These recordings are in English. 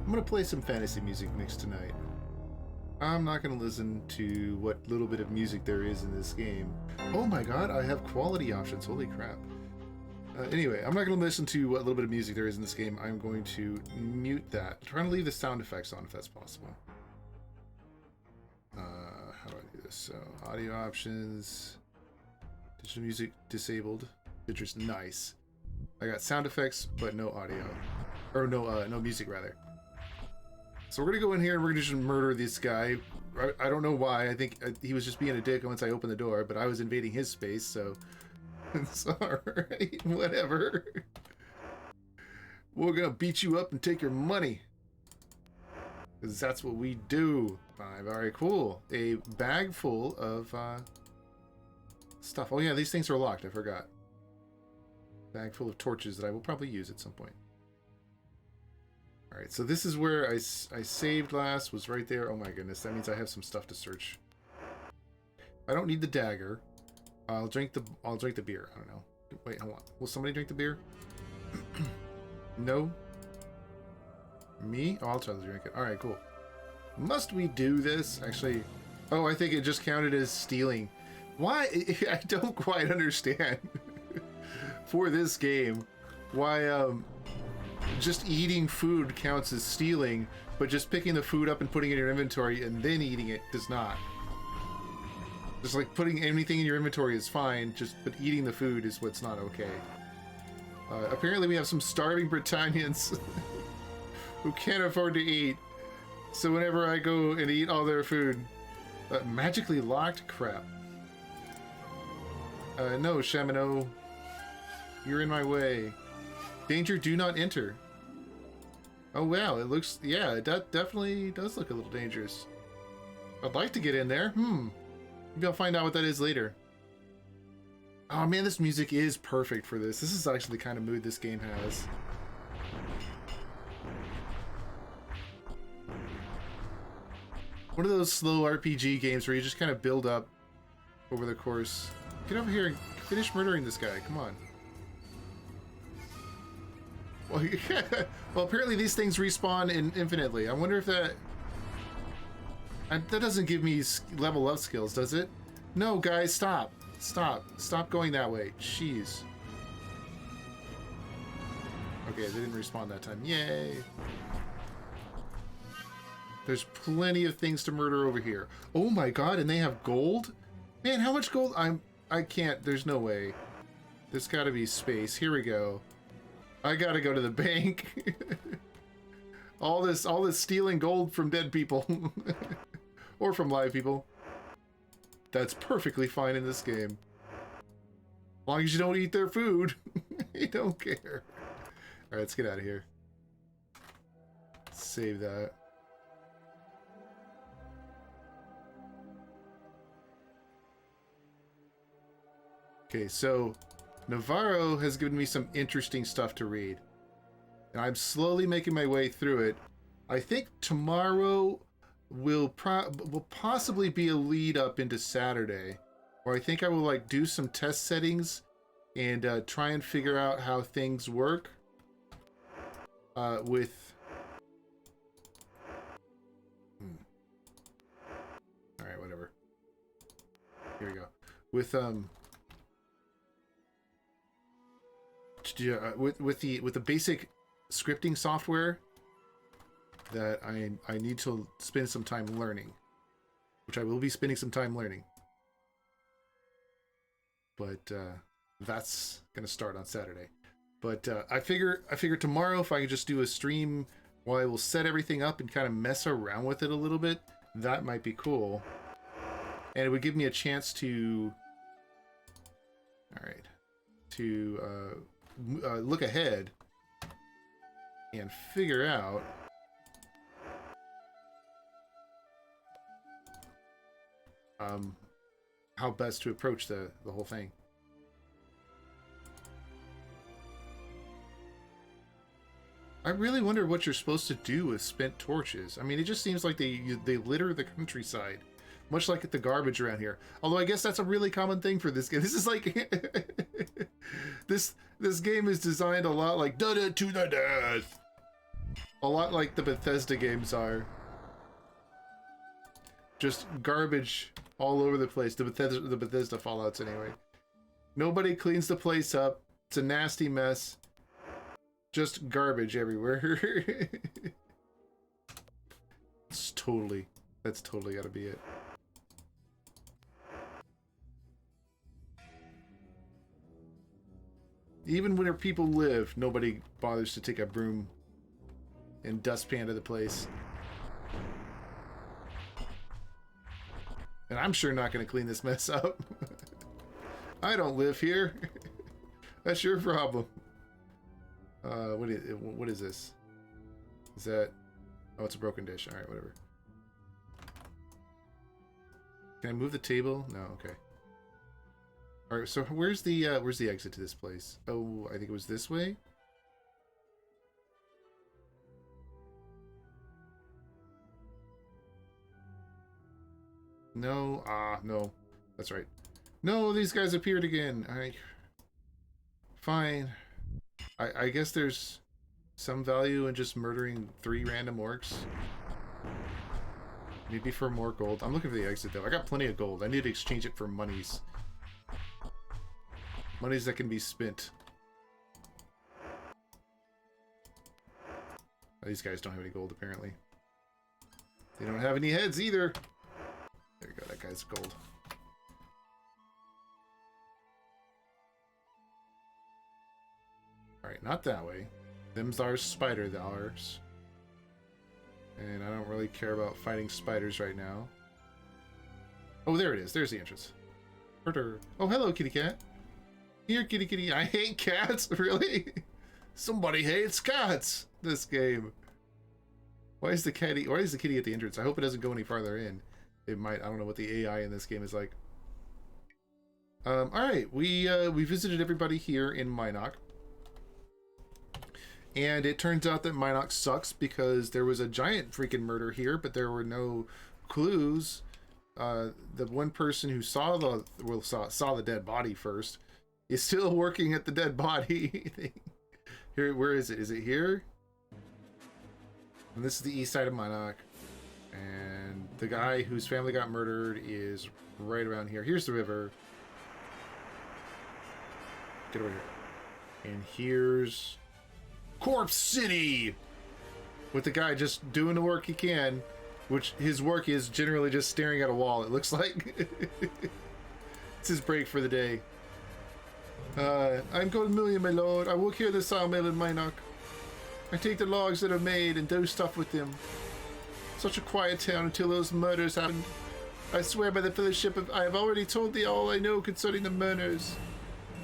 I'm gonna play some fantasy music mix tonight. I'm not gonna listen to what little bit of music there is in this game. Oh my god, I have quality options, holy crap. Anyway, I'm not gonna listen to what little bit of music there is in this game. I'm going to mute that. I'm trying to leave the sound effects on if that's possible. How do I do this? So, audio options, digital music disabled. Just nice. I got sound effects, but no audio. Or no music, rather. So we're gonna go in here and we're gonna just murder this guy. I don't know why. I think he was just being a dick once I opened the door, but I was invading his space, so it's alright. Whatever. We're gonna beat you up and take your money. Because that's what we do. Alright, cool. A bag full of stuff. Oh yeah, these things are locked. I forgot. Bag full of torches that I will probably use at some point. Alright, so this is where I saved last, was right there. Oh my goodness, that means I have some stuff to search. I don't need the dagger. I'll drink the beer. I don't know. Wait, hold on. Will somebody drink the beer? No? Me? Oh, I'll try to drink it. Alright, cool. Must we do this? Actually, oh, I think it just counted as stealing. Why? I don't quite understand. For this game, why, just eating food counts as stealing, but just picking the food up and putting it in your inventory and then eating it does not. Just like putting anything in your inventory is fine, but eating the food is what's not okay. Apparently we have some starving Britannians who can't afford to eat, so whenever I go and eat all their food... magically locked? Crap. No, Shamino. You're in my way. Danger, do not enter. Oh wow, it looks... yeah, that definitely does look a little dangerous. I'd like to get in there. Maybe I'll find out what that is later. Oh man, this music is perfect for this. This is actually the kind of mood this game has. One of those slow RPG games where you just kind of build up over the course. Get over here and finish murdering this guy. Come on. Well, well, apparently these things respawn infinitely. I wonder if that doesn't give me level up skills, does it? No, guys, stop. Stop going that way. Jeez. Okay, they didn't respawn that time. Yay. There's plenty of things to murder over here. Oh my god, and they have gold? Man, how much gold? I can't. There's no way. There's gotta be space. Here we go. I gotta go to the bank. all this stealing gold from dead people. Or from live people. That's perfectly fine in this game. As long as you don't eat their food. You don't care. Alright, let's get out of here. Save that. Okay, so Navarro has given me some interesting stuff to read. And I'm slowly making my way through it. I think tomorrow will possibly be a lead up into Saturday. Where I think I will like do some test settings and try and figure out how things work with... Alright, whatever. Here we go. With with the basic scripting software that I need to spend some time learning, which I will be spending some time learning. But that's gonna start on Saturday. But I figure tomorrow if I can just do a stream while I will set everything up and kind of mess around with it a little bit, that might be cool. And it would give me a chance to look ahead and figure out how best to approach the whole thing. I really wonder what you're supposed to do with spent torches. I mean, it just seems like they litter the countryside, much like the garbage around here. Although I guess that's a really common thing for this game. This is like this game is designed a lot like to the death. A lot like the Bethesda games are. Just garbage all over the place. The Bethesda Fallouts anyway. Nobody cleans the place up. It's a nasty mess. Just garbage everywhere. That's totally gotta be it. Even where people live, nobody bothers to take a broom and dustpan to the place. And I'm sure not going to clean this mess up. I don't live here. That's your problem. What is this? Is that... Oh, it's a broken dish. Alright, whatever. Can I move the table? No, okay. Alright, so where's the exit to this place? Oh, I think it was this way? No, no. That's right. No, these guys appeared again. Fine. I guess there's some value in just murdering 3 random orcs. Maybe for more gold. I'm looking for the exit, though. I got plenty of gold. I need to exchange it for monies. Monies that can be spent. Oh, these guys don't have any gold, apparently. They don't have any heads, either. There you go, that guy's gold. Alright, not that way. Them's our spider dollars. And I don't really care about fighting spiders right now. Oh, there it is. There's the entrance. Oh, hello, kitty cat. Here, kitty kitty. I hate cats? Really? Somebody hates cats this game. Why is the kitty at the entrance? I hope it doesn't go any farther in. It might. I don't know what the AI in this game is like. Alright, we visited everybody here in Minok. And it turns out that Minok sucks because there was a giant freaking murder here, but there were no clues. The one person who saw the dead body first is still working at the dead body thing. Here, where is it? Is it here? And this is the east side of Minok. And the guy whose family got murdered is right around here. Here's the river. Get over here. And here's Corpse City! With the guy just doing the work he can, which his work is generally just staring at a wall, it looks like. It's his break for the day. I'm Gold Million, my lord. I work here at the sawmill in Minok. I take the logs that are made and do stuff with them. Such a quiet town until those murders happened. I swear by the Fellowship, I have already told thee all I know concerning the murders.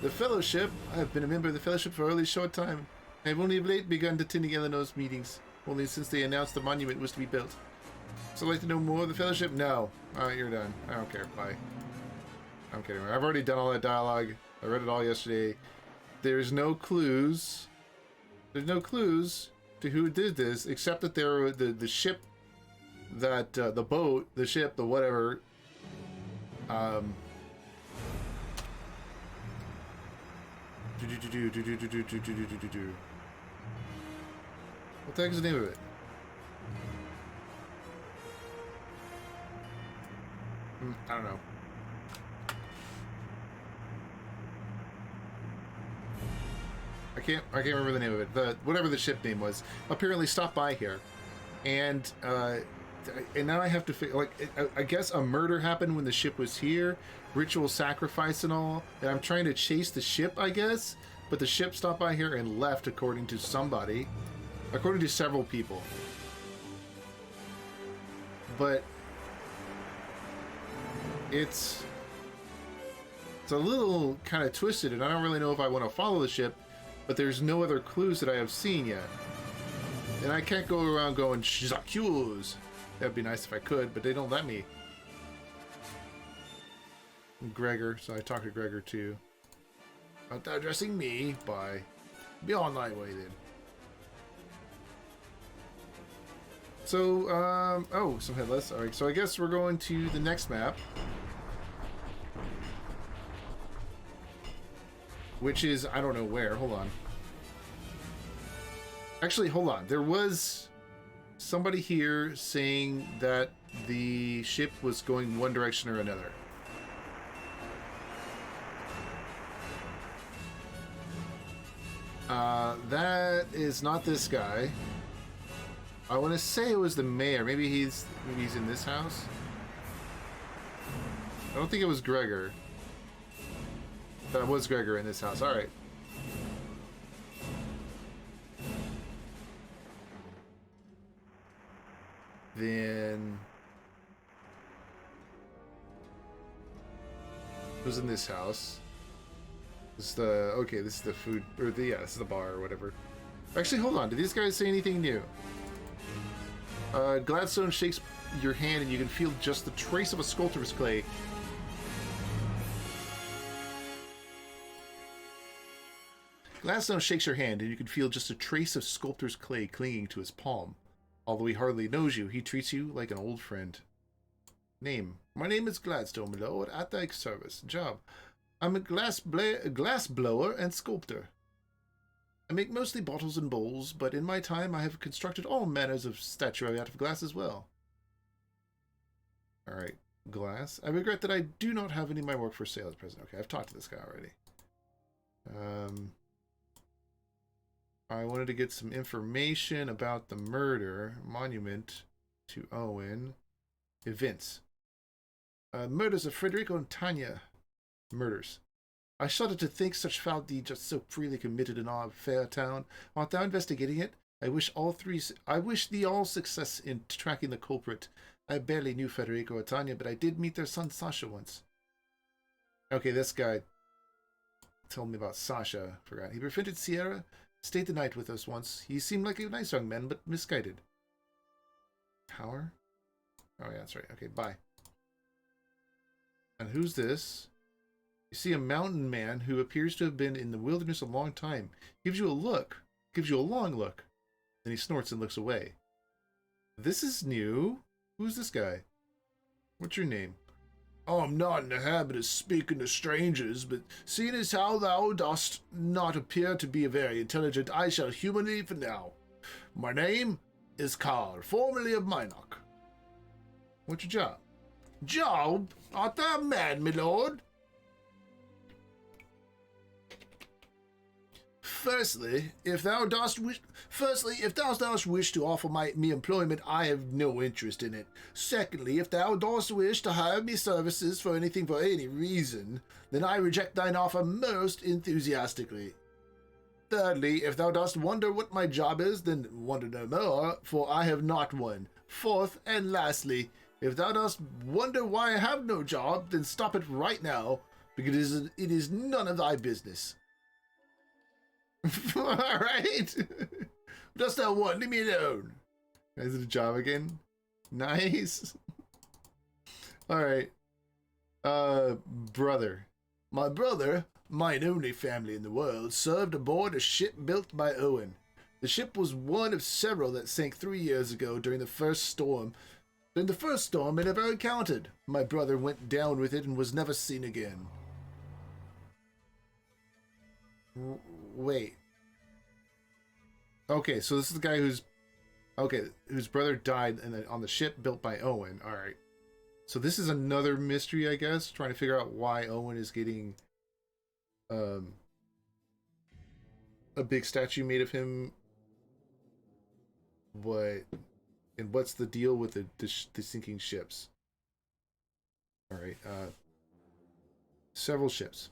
The Fellowship? I have been a member of the Fellowship for a really short time. I have only of late begun attending Eleanor's meetings, only since they announced the monument was to be built. So I'd like to know more of the Fellowship? No. Alright, you're done. I don't care. Bye. I'm kidding. I've already done all that dialogue. I read it all yesterday. There's no clues. There's no clues to who did this, except that there were the ship that, the boat, the ship, the whatever, what the heck is the name of it? I don't know. I can't remember the name of it. Whatever the ship name was, apparently stopped by here, and now I have to figure. Like, I guess a murder happened when the ship was here, ritual sacrifice and all, and I'm trying to chase the ship, I guess. But the ship stopped by here and left, according to somebody, according to several people. But it's a little kind of twisted, and I don't really know if I want to follow the ship. But there's no other clues that I have seen yet. And I can't go around going, "J'accuse." That'd be nice if I could, but they don't let me. Gregor, so I talked to Gregor too. Not addressing me. Bye. Be on my way then. So, oh, some headless. Alright, so I guess we're going to the next map. Which is, I don't know where. Hold on. Actually, hold on. There was somebody here saying that the ship was going one direction or another. That is not this guy. I want to say it was the mayor. Maybe he's in this house. I don't think it was Gregor. That was Gregor in this house. All right. Then who's in this house? This is the okay. This is the food, or the this is the bar or whatever. Actually, hold on. Did these guys say anything new? Gladstone shakes your hand, and you can feel just the trace of a sculptor's clay. Gladstone shakes your hand, and you can feel just a trace of sculptor's clay clinging to his palm. Although he hardly knows you, he treats you like an old friend. Name. My name is Gladstone, my lord, at thy service. Job. I'm a glass blower and sculptor. I make mostly bottles and bowls, but in my time I have constructed all manners of statuary out of glass as well. Alright, glass. I regret that I do not have any of my work for sale at present. Okay, I've talked to this guy already. I wanted to get some information about the murder. Monument to Owen. Events. Murders of Federico and Tanya. Murders. I shudder to think such foul deeds are so freely committed in our fair town. Art thou investigating it? I wish thee all success in tracking the culprit. I barely knew Federico or Tanya, but I did meet their son Sasha once. Okay, this guy told me about Sasha. Forgot. He befriended Sierra. Stayed the night with us once. He seemed like a nice young man, but misguided. Power? Oh yeah, that's right. Okay, bye. And who's this? You see a mountain man who appears to have been in the wilderness a long time. Gives you a look. Gives you a long look. Then he snorts and looks away. This is new. Who's this guy? What's your name? I'm not in the habit of speaking to strangers, but seeing as how thou dost not appear to be very intelligent, I shall humour thee for now. My name is Carl, formerly of Minock. What's your job? Job? Art thou mad, my lord? Firstly, if thou dost wish to offer me employment, I have no interest in it. Secondly, if thou dost wish to hire me services for any reason, then I reject thine offer most enthusiastically. Thirdly, if thou dost wonder what my job is, then wonder no more, for I have not one. Fourth, and lastly, if thou dost wonder why I have no job, then stop it right now, because it is none of thy business. Alright. Dost thou want? Leave me alone. Is it a job again? Nice. Alright. Brother. My brother, mine only family in the world, served aboard a ship built by Owen. The ship was one of several that sank 3 years ago during the first storm. It ever encountered. My brother went down with it and was never seen again. Wait. Okay, so this is the guy whose brother died on the ship built by Owen. All right. So this is another mystery, I guess, trying to figure out why Owen is getting a big statue made of him. What's the deal with the sinking ships? All right. Several ships.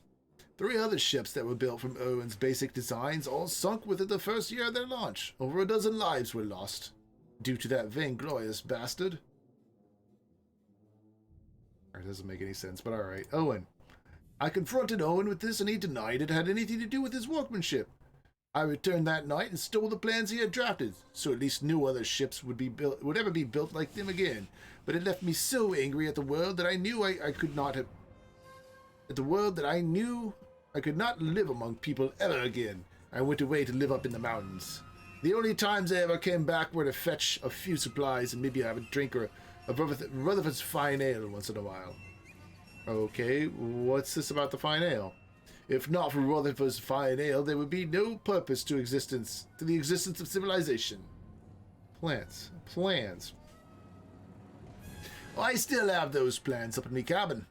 3 other ships that were built from Owen's basic designs all sunk within the first year of their launch. Over a dozen lives were lost due to that vainglorious bastard. It doesn't make any sense, but alright. Owen. I confronted Owen with this and he denied it had anything to do with his workmanship. I returned that night and stole the plans he had drafted, so at least no other ships would ever be built like them again. But it left me so angry at the world that I knew I could not have... At the world that I knew I could not live among people ever again. I went away to live up in the mountains. The only times I ever came back were to fetch a few supplies and maybe have a drink or a Rutherford's fine ale once in a while. Okay, what's this about the fine ale? If not for Rutherford's fine ale, there would be no purpose to the existence of civilization. Plans. Plans. I still have those plans up in my cabin.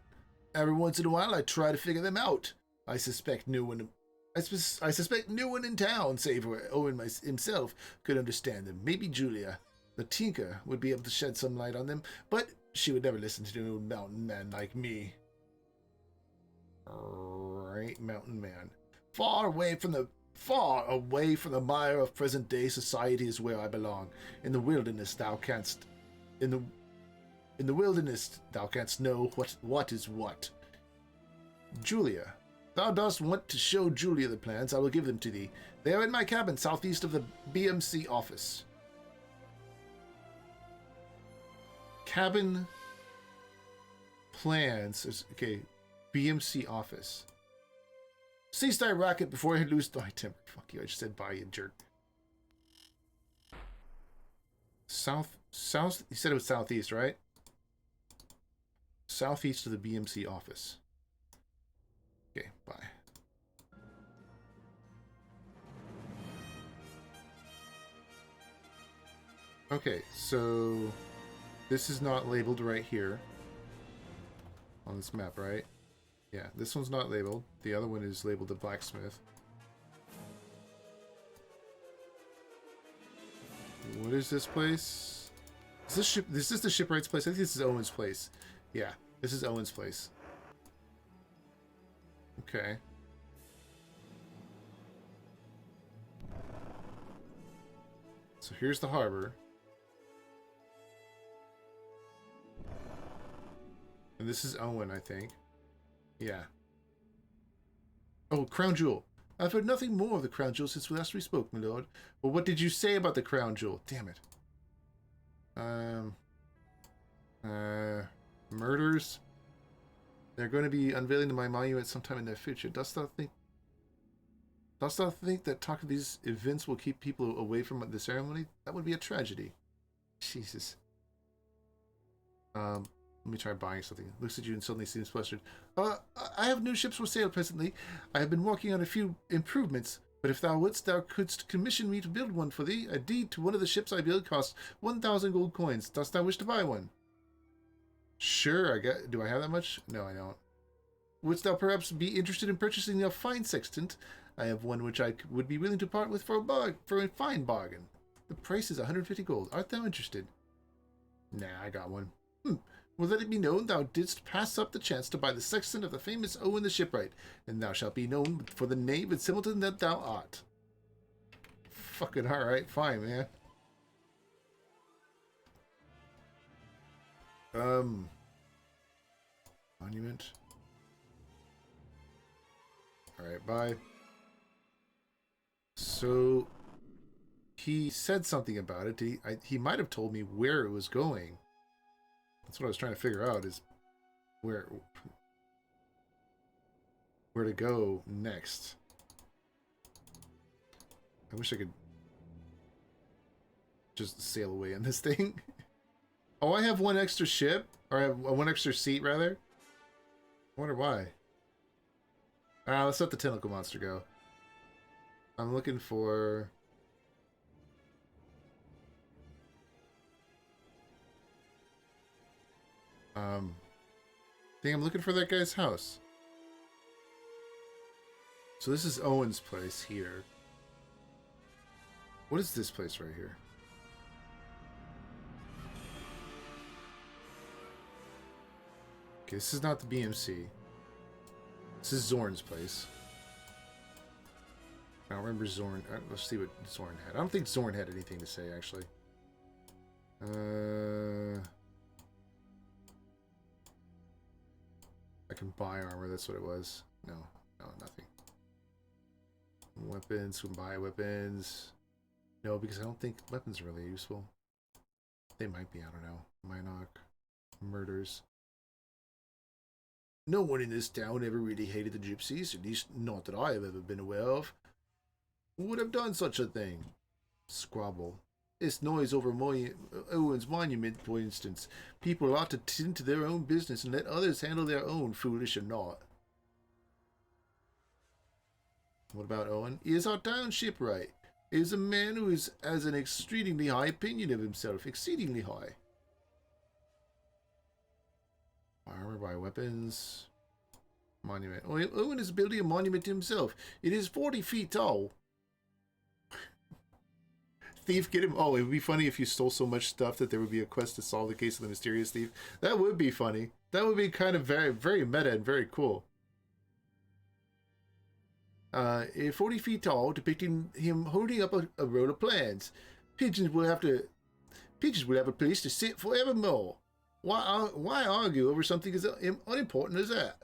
Every once in a while, I try to figure them out. I suspect no one in town, save for Owen himself, could understand them. Maybe Julia, the tinker, would be able to shed some light on them, but she would never listen to an old mountain man like me. Right, mountain man. Far away from the mire of present-day society is where I belong. In the wilderness, thou canst know what is what. Julia. Thou dost want to show Julia the plans, I will give them to thee. They are in my cabin, southeast of the BMC office. Cabin plans. Okay, BMC office. Cease thy racket before I lose thy temper. Fuck you, I just said bye, you jerk. South, you said it was southeast, right? Southeast of the BMC office. Okay, bye. Okay, so this is not labeled right here on this map, right? Yeah, this one's not labeled. The other one is labeled the blacksmith. What is this place? Is this ship? This is the shipwright's place. I think this is Owen's place. Yeah, this is Owen's place. Okay. So here's the harbor. And this is Owen, I think. Yeah. Oh, Crown Jewel. I've heard nothing more of the Crown Jewel since last we spoke, my lord. Well, what did you say about the Crown Jewel? Damn it. Murders. They're going to be unveiling to my monument sometime in the future. Dost thou think that talk of these events will keep people away from the ceremony? That would be a tragedy. Jesus. Let me try buying something. Looks at you and suddenly seems flustered. I have new ships for sale presently. I have been working on a few improvements, but if thou wouldst, thou couldst commission me to build one for thee. A deed to one of the ships I build costs 1,000 gold coins. Dost thou wish to buy one? Sure, do I have that much? No, I don't. Wouldst thou perhaps be interested in purchasing a fine sextant? I have one which I would be willing to part with for a fine bargain. The price is 150 gold. Art thou interested? Nah, I got one. Well, let it be known thou didst pass up the chance to buy the sextant of the famous Owen the Shipwright, and thou shalt be known for the knave and simpleton that thou art. Fucking alright, fine, man. Monument. Alright, bye. So, he said something about it. He might have told me where it was going. That's what I was trying to figure out, is where to go next. I wish I could just sail away in this thing. Oh, I have one extra ship? Or I have one extra seat, rather? I wonder why. Let's let the tentacle monster go. I'm looking for... I think I'm looking for that guy's house. So this is Owen's place here. What is this place right here? Okay, this is not the BMC. This is Zorn's place. I don't remember Zorn. Let's see what Zorn had. I don't think Zorn had anything to say, actually. I can buy armor, that's what it was. No, nothing. Weapons, we can buy weapons. No, because I don't think weapons are really useful. They might be, I don't know. Minoc. Murders. No one in this town ever really hated the gypsies, at least not that I have ever been aware of. Who would have done such a thing? Squabble. This noise over Owen's monument, for instance. People ought to tend to their own business and let others handle their own, foolish or not. What about Owen? He is our town shipwright. is a man who has an exceedingly high opinion of himself. Exceedingly high. Armor by weapons. Monument. Owen is building a monument to himself. It is 40 feet tall. Thief, get him. Oh, it would be funny if you stole so much stuff that there would be a quest to solve the case of the mysterious thief. That would be funny. That would be kind of very, very meta and very cool. 40 feet tall, depicting him holding up a roll of plans. Pigeons will have a place to sit forevermore. Why argue over something as unimportant as that?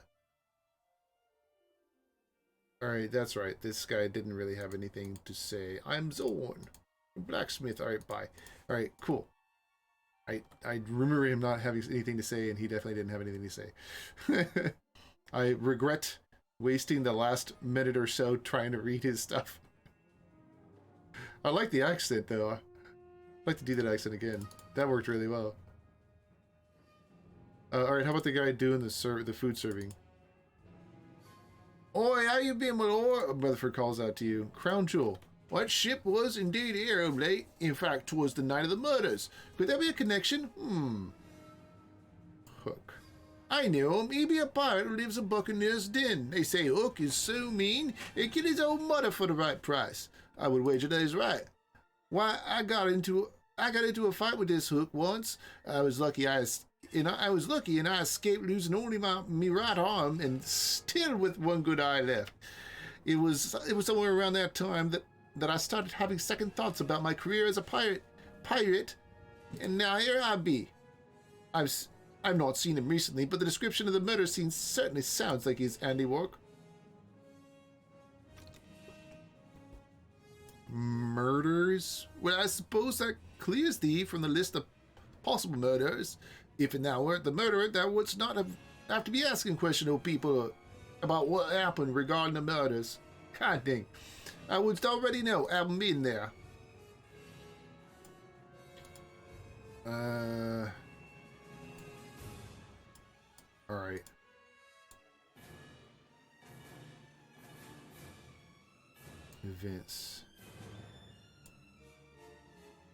Alright, that's right. This guy didn't really have anything to say. I'm Zorn. Blacksmith. Alright, bye. Alright, cool. I remember him not having anything to say, and he definitely didn't have anything to say. I regret wasting the last minute or so trying to read his stuff. I like the accent, though. I'd like to do that accent again. That worked really well. Alright, how about the guy doing the food serving? Oi, how you been, my lord? Rutherford calls out to you. Crown Jewel. What ship was indeed here of late? In fact, 'twas the night of the murders. Could there be a connection? Hook. I know him. He be a pirate who lives a buccaneer's den. They say Hook is so mean, he'd kill his own mother for the right price. I would wager that is right. Why, I got into a fight with this Hook once. I was lucky and I escaped losing only me right arm and still with one good eye left. It was somewhere around that time that I started having second thoughts about my career as a pirate, and now here I be. I've not seen him recently, but the description of the murder scene certainly sounds like his handiwork. Murders? Well, I suppose that clears thee from the list of possible murders. If it now weren't the murderer, thou wouldst not have to be asking questionable people about what happened regarding the murders. God dang. I would already know, having been there. Alright. Events.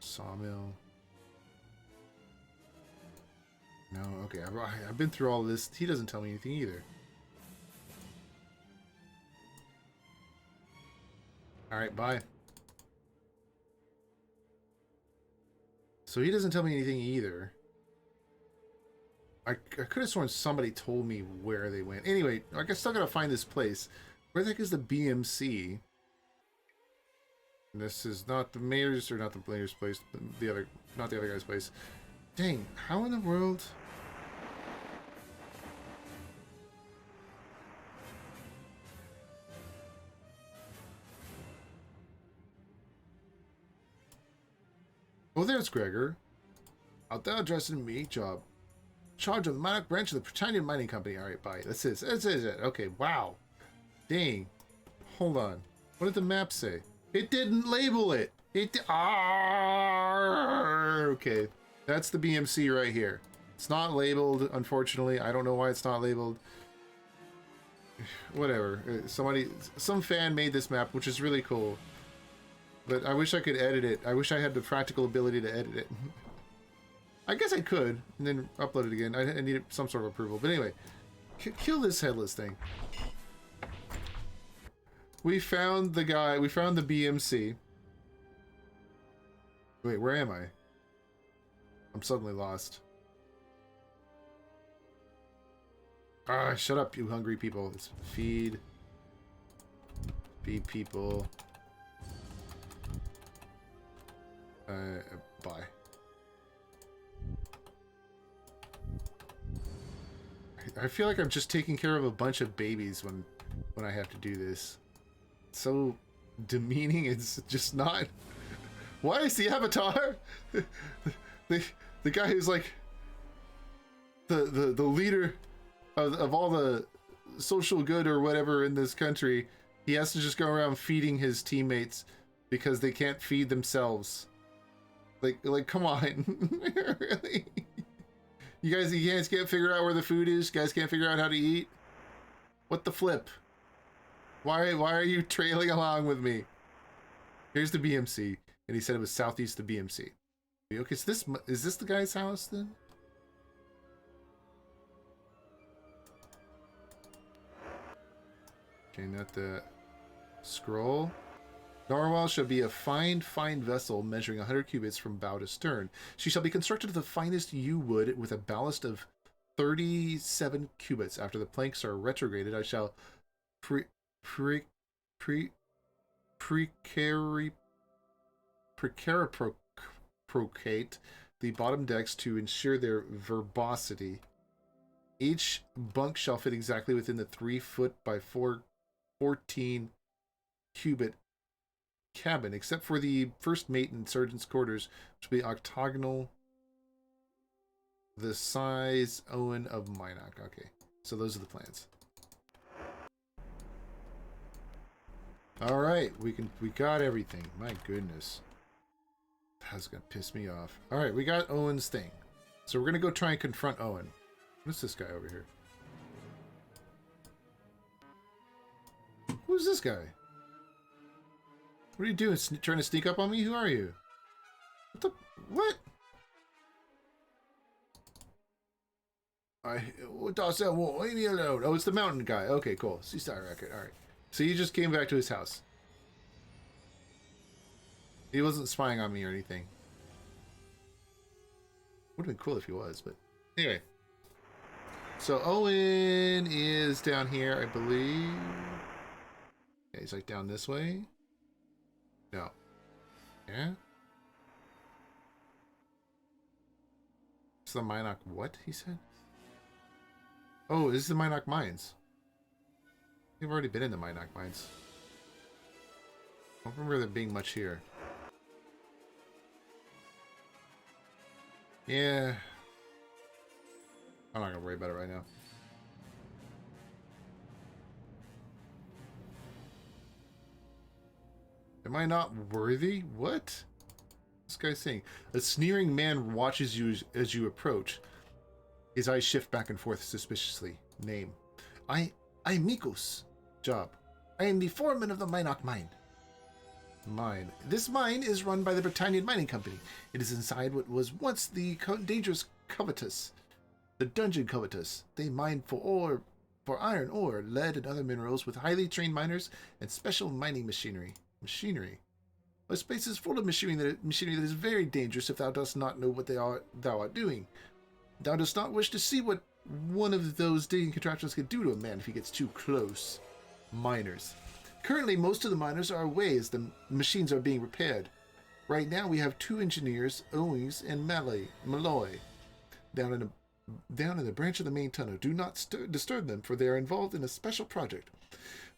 Sawmill. No, okay, I've been through all this. He doesn't tell me anything either. Alright, bye. So he doesn't tell me anything either. I could have sworn somebody told me where they went. Anyway, I still gotta find this place. Where the heck is the BMC? This is not the mayor's, or not the mayor's place, not the other guy's place. Dang, how in the world? Oh, there's Gregor. Out there addressing me, job. Charge of the Monarch branch of the Britannia Mining Company. Alright, bye. That's it. Okay, wow. Dang. Hold on. What did the map say? It didn't label it. Okay. That's the BMC right here. It's not labeled, unfortunately. I don't know why it's not labeled. Whatever. Some fan made this map, which is really cool. But I wish I could edit it. I wish I had the practical ability to edit it. I guess I could, and then upload it again. I needed some sort of approval. But anyway, kill this headless thing. We found the guy. We found the BMC. Wait, where am I? I'm suddenly lost. Ah, shut up, you hungry people. Let's feed people. Bye. I feel like I'm just taking care of a bunch of babies when I have to do this. It's so demeaning. It's just not. Why is the avatar? the guy who's like the leader of all the social good or whatever in this country. He has to just go around feeding his teammates because they can't feed themselves. Like, come on. Really? You guys can't figure out where the food is? You guys can't figure out how to eat? What the flip? Why are you trailing along with me? Here's the BMC, and he said it was southeast of BMC. Okay, so is this the guy's house then? Okay, not the scroll. Narwhal shall be a fine vessel measuring 100 cubits from bow to stern. She shall be constructed of the finest yew wood with a ballast of 37 cubits. After the planks are retrograded, I shall precaripocate the bottom decks to ensure their verbosity. Each bunk shall fit exactly within the 3 foot by 14 cubit cabin, except for the first mate and sergeant's quarters, which will be octagonal, the size Owen of Minoc. Okay, so those are the plans. All right, we got everything. My goodness, that's gonna piss me off. All right, we got Owen's thing, so we're gonna go try and confront Owen. What's this guy over here? Who's this guy? What are you doing? Trying to sneak up on me? Who are you? What the... What? What does that want? Leave me alone. Oh, it's the mountain guy. Okay, cool. Seastar record. Alright. So you just came back to his house. He wasn't spying on me or anything. Would have been cool if he was, but... Anyway. So Owen is down here, I believe. Yeah, he's like down this way. No. Yeah? It's the Minoc what, he said? Oh, this is the Minoc Mines. We've already been in the Minoc Mines. I don't remember there being much here. Yeah. I'm not gonna worry about it right now. Am I not worthy? What? This guy's saying. A sneering man watches you as you approach. His eyes shift back and forth suspiciously. Name. I am Mikos. Job. I am the foreman of the Minoc mine. Mine. This mine is run by the Britannian Mining Company. It is inside what was once the dangerous Covetous. The Dungeon Covetous. They mine for iron ore, lead, and other minerals with highly trained miners and special mining machinery. Machinery. This place is full of machinery that is very dangerous if thou dost not know what thou art doing. Thou dost not wish to see what one of those digging contraptions can do to a man if he gets too close. Miners. Currently, most of the miners are away as the machines are being repaired. Right now, we have 2 engineers, Owings and Malloy, down in the branch of the main tunnel. Do not disturb them, for they are involved in a special project.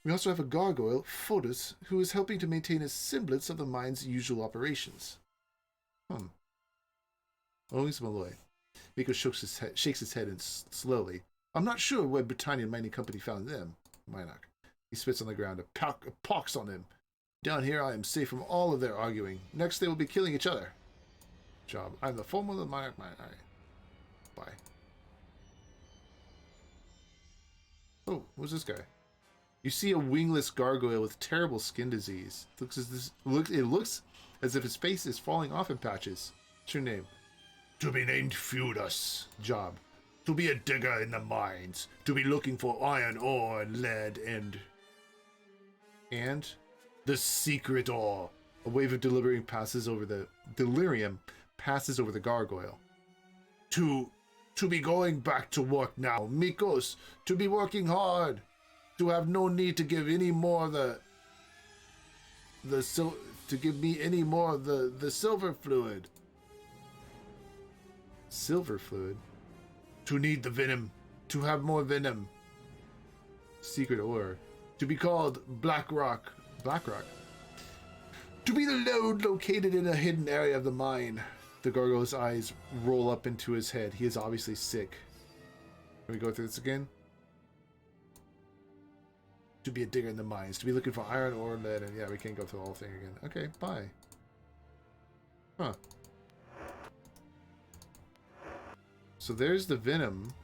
We also have a gargoyle, Photus, who is helping to maintain a semblance of the mine's usual operations. Owings Malloy. Miko shakes his head and slowly. I'm not sure where Britannian Mining Company found them. Minoc. He spits on the ground. A pox on him. Down here I am safe from all of their arguing. Next they will be killing each other. Job. I'm the foreman of the Minoc mine. Alright. Bye. Oh, who's this guy? You see a wingless gargoyle with terrible skin disease. It looks as if his face is falling off in patches. What's your name? To be named Feudus. Job. To be a digger in the mines. To be looking for iron ore and lead and the secret ore. A wave of delirium passes over the gargoyle. To be going back to work now, Mikos. To be working hard. To have no need to give any more the silver fluid. Silver fluid? To need the venom. To have more venom. Secret ore. To be called Blackrock. Blackrock. To be the lode located in a hidden area of the mine. The gargoyle's eyes roll up into his head. He is obviously sick. Can we go through this again? To be a digger in the mines. To be looking for iron ore, lead, and yeah, we can't go through the whole thing again. Okay, bye. Huh. So there's the venom.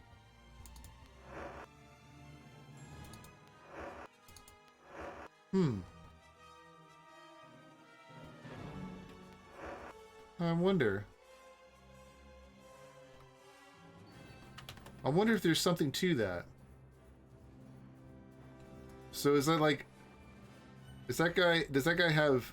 I wonder. I wonder if there's something to that. So is that like... Does that guy have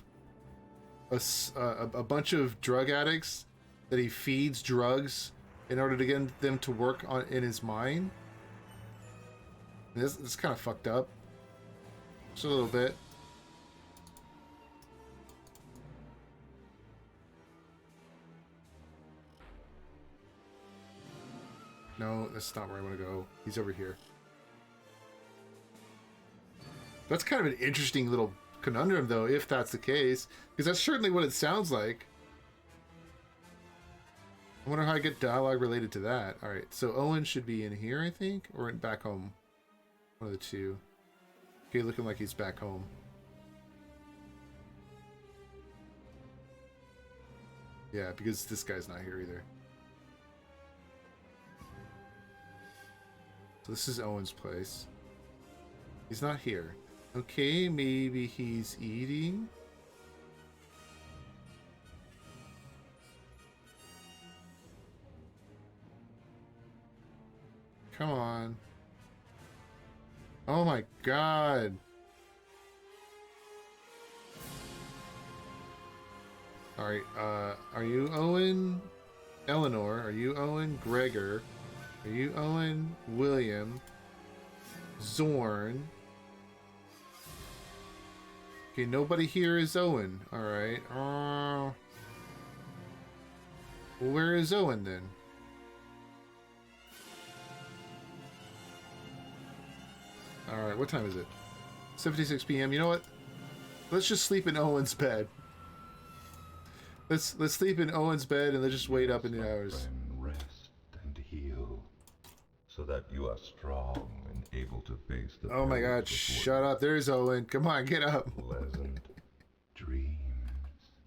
a bunch of drug addicts that he feeds drugs in order to get them to work in his mind? This kind of fucked up. Just a little bit. No, that's not where I want to go. He's over here. That's kind of an interesting little conundrum, though, if that's the case. Because that's certainly what it sounds like. I wonder how I get dialogue related to that. Alright, so Owen should be in here, I think? Or back home. One of the two. Okay, looking like he's back home. Yeah, because this guy's not here either. So this is Owen's place. He's not here. Okay, maybe he's eating. Come on. Oh my god. Alright, are you Owen? Eleanor, are you Owen? Gregor. Are you Owen? William. Zorn. Okay, nobody here is Owen. Alright. Well, where is Owen then? Alright, what time is it? 7:56 p.m. You know what? Let's just sleep in Owen's bed. Let's sleep in Owen's bed and let's just wait up in the hours. Rest and heal, so that you are strong and able to face the. Oh my god, shut up. There's Owen. Come on, get up. Pleasant dreams.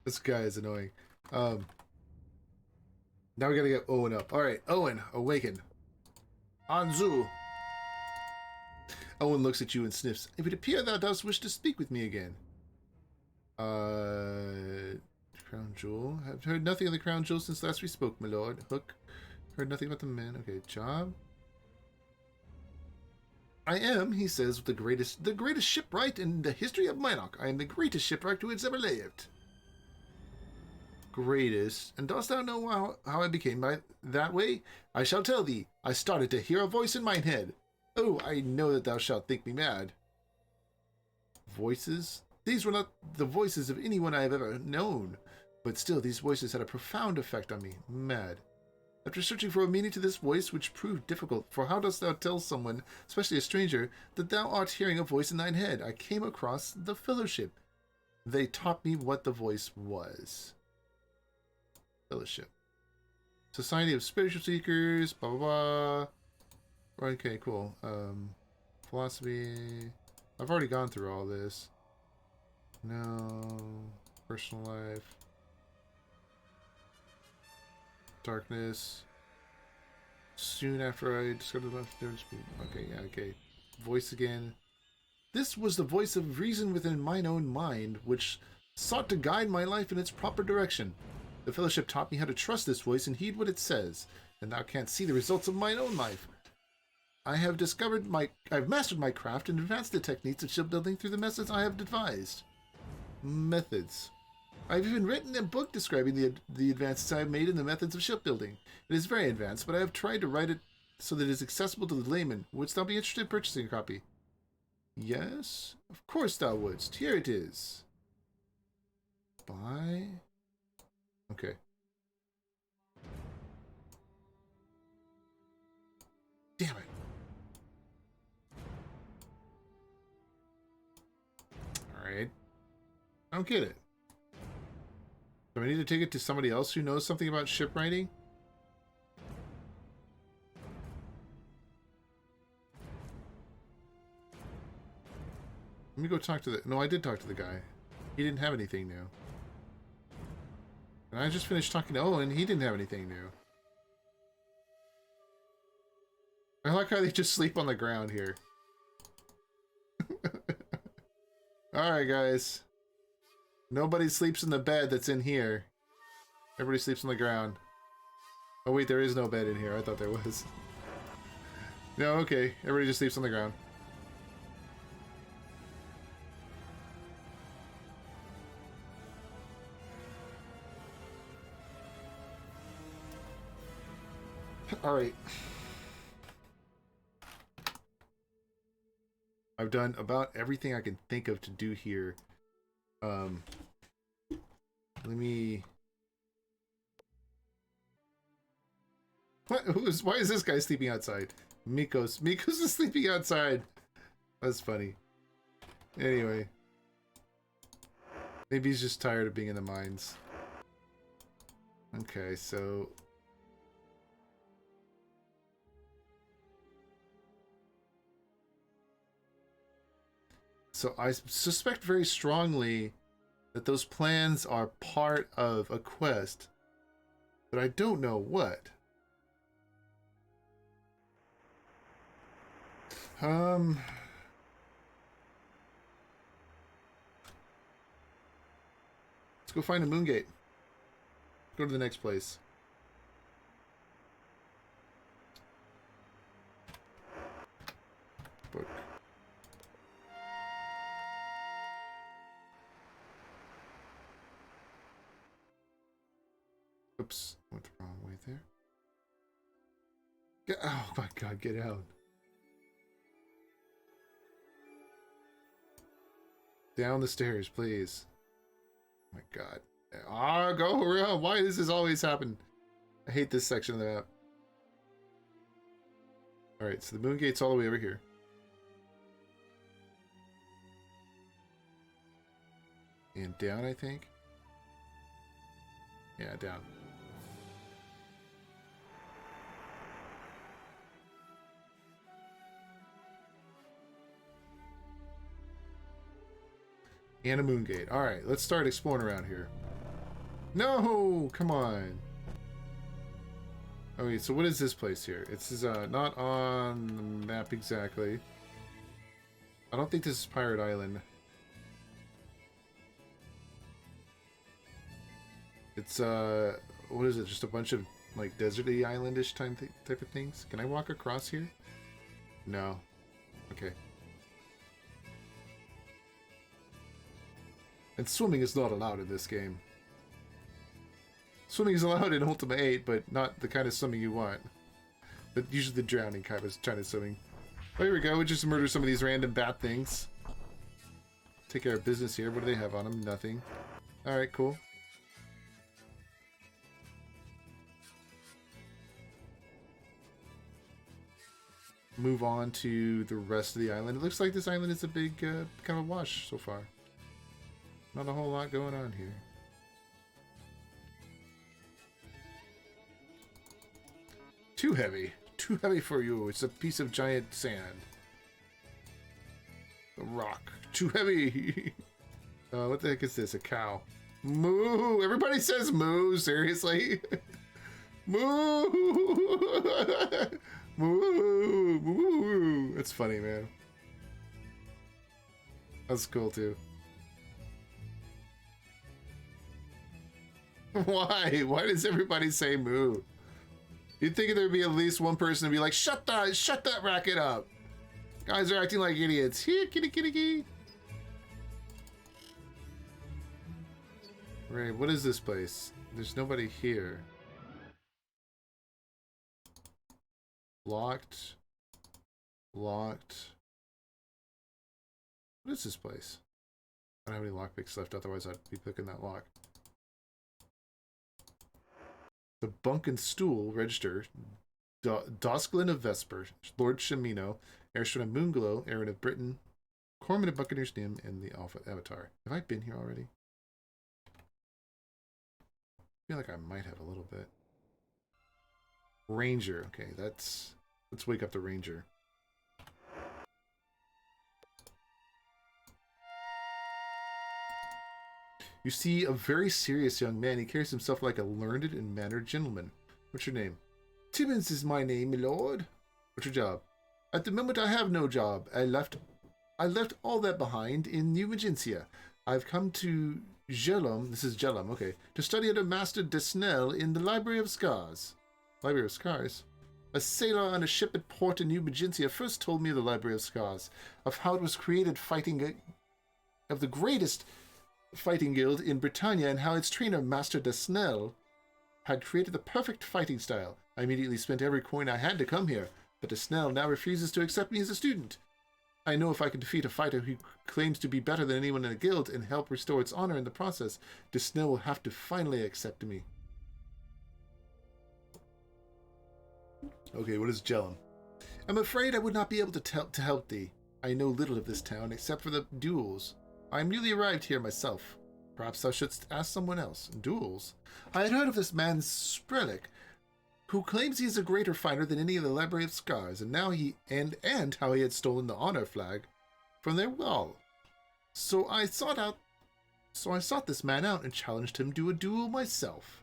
This guy is annoying. Now we gotta get Owen up. Alright, Owen, awaken. Anzu. Owen looks at you and sniffs. It would appear thou dost wish to speak with me again. Crown Jewel. I've heard nothing of the Crown Jewel since last we spoke, my lord. Hook. Heard nothing about the men. Okay, job. I am, he says, the greatest shipwright in the history of Minok. I am the greatest shipwright who has ever lived. Greatest. And dost thou know how I became that way? I shall tell thee. I started to hear a voice in mine head. Oh, I know that thou shalt think me mad. Voices? These were not the voices of anyone I have ever known. But still, these voices had a profound effect on me. Mad. After searching for a meaning to this voice, which proved difficult, for how dost thou tell someone, especially a stranger, that thou art hearing a voice in thine head? I came across the Fellowship. They taught me what the voice was. Fellowship. Society of Spiritual Seekers, blah, blah, blah. Okay, cool. Philosophy. I've already gone through all this. No. Personal life. Darkness. Soon after I discovered the difference. Okay, yeah, okay. Voice again. This was the voice of reason within mine own mind, which sought to guide my life in its proper direction. The Fellowship taught me how to trust this voice and heed what it says, and thou canst see the results of mine own life. I've mastered my craft and advanced the techniques of shipbuilding through the methods I have devised. Methods. I've even written a book describing the advances I have made in the methods of shipbuilding. It is very advanced, but I have tried to write it so that it is accessible to the layman. Wouldst thou be interested in purchasing a copy? Yes? Of course thou wouldst. Here it is. Buy? Okay. Damn it. Alright. I don't get it. Do I need to take it to somebody else who knows something about shipwriting? Let me go talk to the... No, I did talk to the guy. He didn't have anything new. And I just finished talking to Owen. He didn't have anything new. I like how they just sleep on the ground here. Alright, guys. Nobody sleeps in the bed that's in here. Everybody sleeps on the ground. Oh wait, there is no bed in here. I thought there was. No, okay. Everybody just sleeps on the ground. Alright. I've done about everything I can think of to do here. Let me... What? Why is this guy sleeping outside? Mikos. Mikos is sleeping outside. That's funny. Anyway. Maybe he's just tired of being in the mines. Okay, so... So I suspect very strongly that those plans are part of a quest, but I don't know what. Let's go find a moon gate. Go to the next place. Book. Oops, went the wrong way there. Oh my god, get out. Down the stairs, please. Oh my god. Ah, go around. Why does this always happen? I hate this section of the map. Alright, so the moon gate's all the way over here. And down, I think. Yeah, down. And a moon gate. Alright, let's start exploring around here. No! Come on. Okay, so what is this place here? It's not on the map exactly. I don't think this is Pirate Island. It's, what is it? Just a bunch of, like, deserty islandish type of things? Can I walk across here? No. Okay. And swimming is not allowed in this game. Swimming is allowed in Ultima 8, but not the kind of swimming you want. But usually the drowning kind of swimming. Oh, here we go. We just murder some of these random bat things. Take care of business here. What do they have on them? Nothing. Alright, cool. Move on to the rest of the island. It looks like this island is a big kind of wash so far. Not a whole lot going on here. Too heavy. Too heavy for you. It's a piece of giant sand. A rock. Too heavy. What the heck is this? A cow. Moo! Everybody says moo. Seriously? Moo! Moo! Moo! That's funny, man. That's cool, too. Why? Why does everybody say moo? You'd think there'd be at least one person to be like, shut that racket up. Guys are acting like idiots. Here, kitty, kitty, kitty. Right, what is this place? There's nobody here. Locked. Locked. What is this place? I don't have any lockpicks left, otherwise I'd be picking that lock. The Bunk and Stool Register, Dosklin of Vesper, Lord Shimino, Airstone of Moonglow, Aaron of Britain, Corman of Buccaneer's Nim, and the Alpha Avatar. Have I been here already? I feel like I might have a little bit. Ranger. Okay, let's wake up the Ranger. You see a very serious young man. He carries himself like a learned and mannered gentleman. What's your name? Timmins is my name, my lord. What's your job? At the moment, I have no job. I left all that behind in New Magencia. I've come to Jelum, this is Jelum, okay, to study under Master Desnell in the Library of Scars. Library of Scars? A sailor on a ship at port in New Magintia first told me of the Library of Scars, of how it was created of the greatest fighting guild in Britannia, and how its trainer, Master Desnell, had created the perfect fighting style. I immediately spent every coin I had to come here, but Desnell now refuses to accept me as a student. I know if I can defeat a fighter who claims to be better than anyone in the guild and help restore its honor in the process, Desnell will have to finally accept me. Okay, what is Jellum? I'm afraid I would not be able to help thee. I know little of this town except for the duels. I am newly arrived here myself. Perhaps thou shouldst ask someone else. Duels? I had heard of this man Sprelick, who claims he is a greater fighter than any of the Library of Scars, and now and how he had stolen the honor flag from their wall. So I sought this man out and challenged him to a duel myself.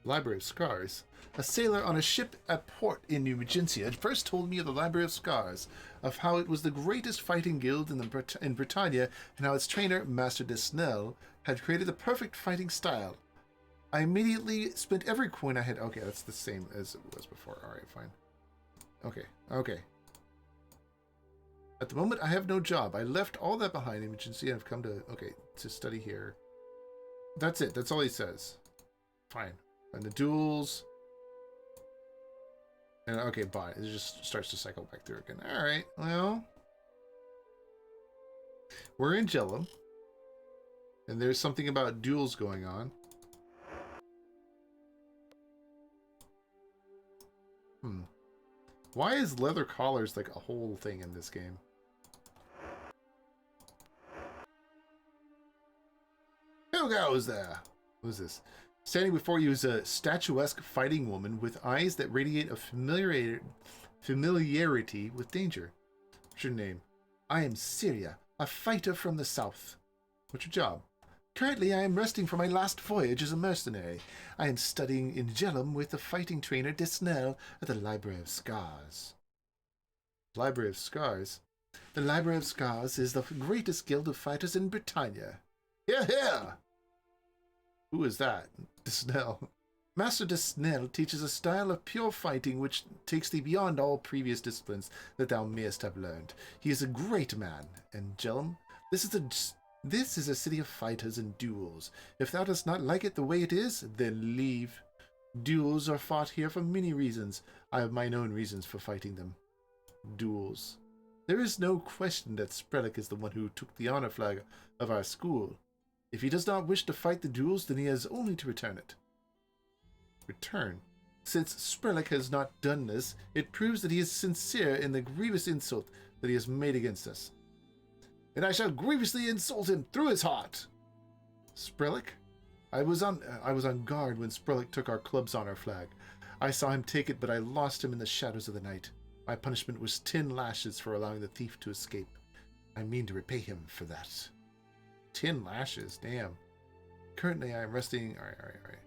Library of Scars. A sailor on a ship at port in New Magintia had first told me of the Library of Scars, of how it was the greatest fighting guild in Britannia, and how its trainer, Master Desnell, had created the perfect fighting style. I immediately spent every coin I had. Okay, that's the same as it was before. Alright, fine. Okay. At the moment, I have no job. I left all that behind in Magintia and have come to study here. That's it. That's all he says. Fine. And the duels. And okay, bye. It just starts to cycle back through again. Alright, well. We're in Jellum. And there's something about duels going on. Why is leather collars like a whole thing in this game? Who goes there? Who's this? Standing before you is a statuesque fighting woman with eyes that radiate a familiarity with danger. What's your name? I am Syria, a fighter from the south. What's your job? Currently, I am resting from my last voyage as a mercenary. I am studying in Jellum with the fighting trainer Desnell at the Library of Scars. Library of Scars? The Library of Scars is the greatest guild of fighters in Britannia. Hear, hear! Who is that? Desnell. Master Desnell teaches a style of pure fighting which takes thee beyond all previous disciplines that thou mayest have learned. He is a great man, and Jellum, this is a city of fighters and duels. If thou dost not like it the way it is, then leave. Duels are fought here for many reasons. I have mine own reasons for fighting them. Duels. There is no question that Sprelick is the one who took the honor flag of our school. If he does not wish to fight the duels, then he has only to return it. Return? Since Sprelick has not done this, it proves that he is sincere in the grievous insult that he has made against us. And I shall grievously insult him through his heart. Sprelick? I was on guard when Sprelick took our club's honor flag. I saw him take it, but I lost him in the shadows of the night. My punishment was 10 lashes for allowing the thief to escape. I mean to repay him for that. 10 lashes, damn. Currently, I am resting. All right.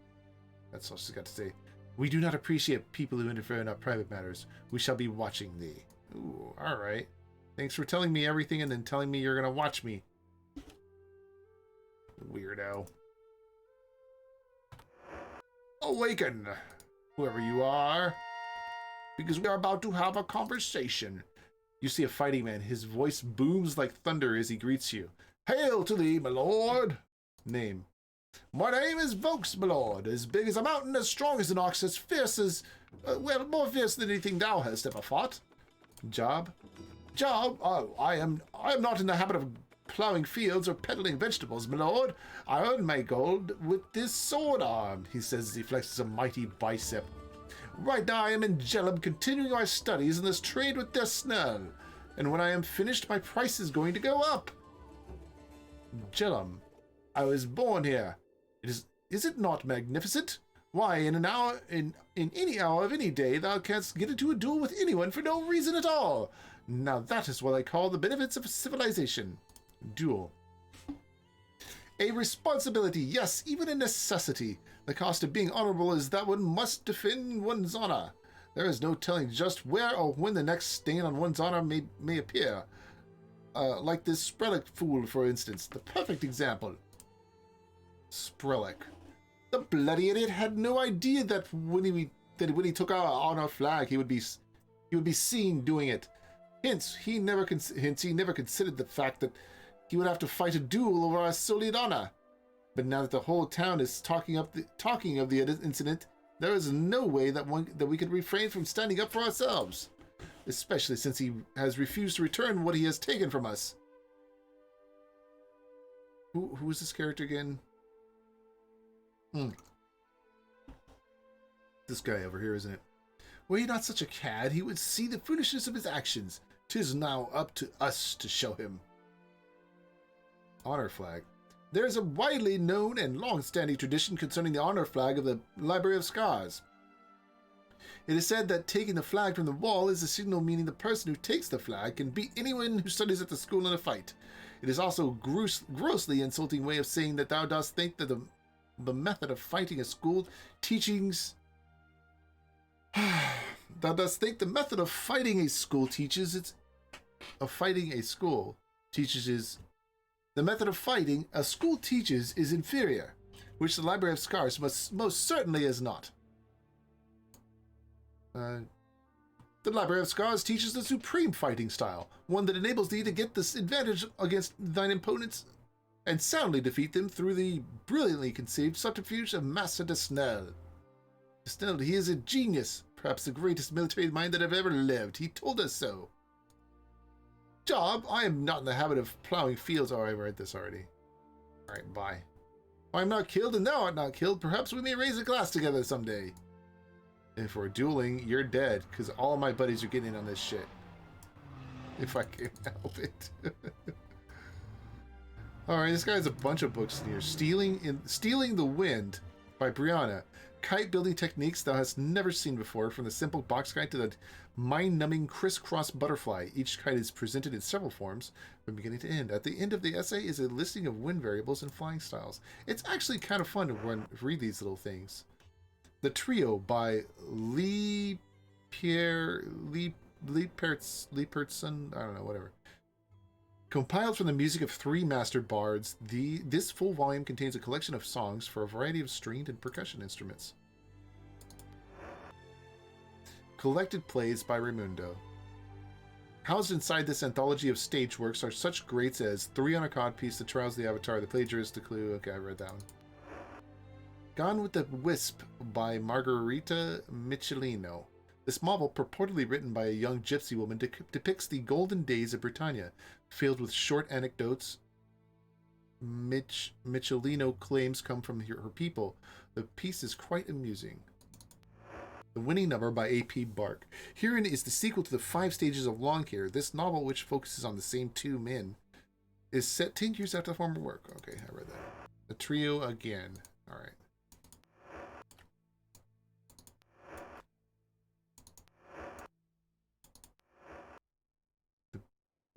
That's all she's got to say. We do not appreciate people who interfere in our private matters. We shall be watching thee. Ooh, all right. Thanks for telling me everything and then telling me you're going to watch me. Weirdo. Awaken, whoever you are, because we are about to have a conversation. You see a fighting man. His voice booms like thunder as he greets you. Hail to thee, my lord. Name. My name is Vokes, my lord. As big as a mountain, as strong as an ox, as fierce as... more fierce than anything thou hast ever fought. Job? Job? Oh, I am not in the habit of plowing fields or peddling vegetables, my lord. I earn my gold with this sword arm, he says as he flexes a mighty bicep. Right now I am in Jellum continuing my studies in this trade with Desnell, and when I am finished, my price is going to go up. Jellum. I was born here. Is it not magnificent? Why, in an hour, in any hour of any day, thou canst get into a duel with anyone for no reason at all. Now that is what I call the benefits of civilization. Duel. A responsibility, yes, even a necessity. The cost of being honorable is that one must defend one's honor. There is no telling just where or when the next stain on one's honor may appear. Like this Sprelick fool, for instance, the perfect example. Skrillex. The bloody idiot had no idea that when he took on our flag, he would be seen doing it. Hence, he never considered the fact that he would have to fight a duel over our solid honor. But now that the whole town is talking of the incident, there is no way that we could refrain from standing up for ourselves, especially since he has refused to return what he has taken from us. Who is this character again? This guy over here, isn't it? Were he not such a cad, he would see the foolishness of his actions. 'Tis now up to us to show him. Honor flag. There is a widely known and long-standing tradition concerning the honor flag of the Library of Scars. It is said that taking the flag from the wall is a signal, meaning the person who takes the flag can beat anyone who studies at the school in a fight. It is also a grossly insulting way of saying that thou dost think that the method of fighting a school teachings... Thou dost think the method of fighting a school teaches its... Of fighting a school teaches is... The method of fighting a school teaches is inferior, which the Library of Scars most certainly is not. The Library of Scars teaches the supreme fighting style, one that enables thee to get this advantage against thine opponents and soundly defeat them through the brilliantly conceived subterfuge of Master Desnell. Desnell, he is a genius, perhaps the greatest military mind that have ever lived. He told us so. Job, I am not in the habit of plowing fields. Oh, I read this already. Alright, bye. I am not killed, and thou art not killed. Perhaps we may raise a glass together someday. If we're dueling, you're dead, because all my buddies are getting in on this shit. If I can help it. Alright, this guy has a bunch of books in here. Stealing the Wind by Brianna. Kite building techniques thou hast never seen before, from the simple box kite to the mind-numbing crisscross butterfly. Each kite is presented in several forms from beginning to end. At the end of the essay is a listing of wind variables and flying styles. It's actually kind of fun to read these little things. The Trio by Lee Pertson, I don't know, whatever. Compiled from the music of 3 master bards, this full volume contains a collection of songs for a variety of stringed and percussion instruments. Collected plays by Raimundo. Housed inside this anthology of stage works are such greats as 3 on a Codpiece, The Trials of the Avatar, The Plagiarist, The Clue. Okay, I read that one. Gone with the Wisp by Margherita Michelino. This novel, purportedly written by a young gypsy woman, depicts the golden days of Britannia, filled with short anecdotes Michelino claims come from her people. The piece is quite amusing. The Winning Number by A.P. Bark. Herein is the sequel to the 5 Stages of Long Hair. This novel, which focuses on the same 2 men, is set 10 years after the former work. Okay, I read that. The Trio again. All right.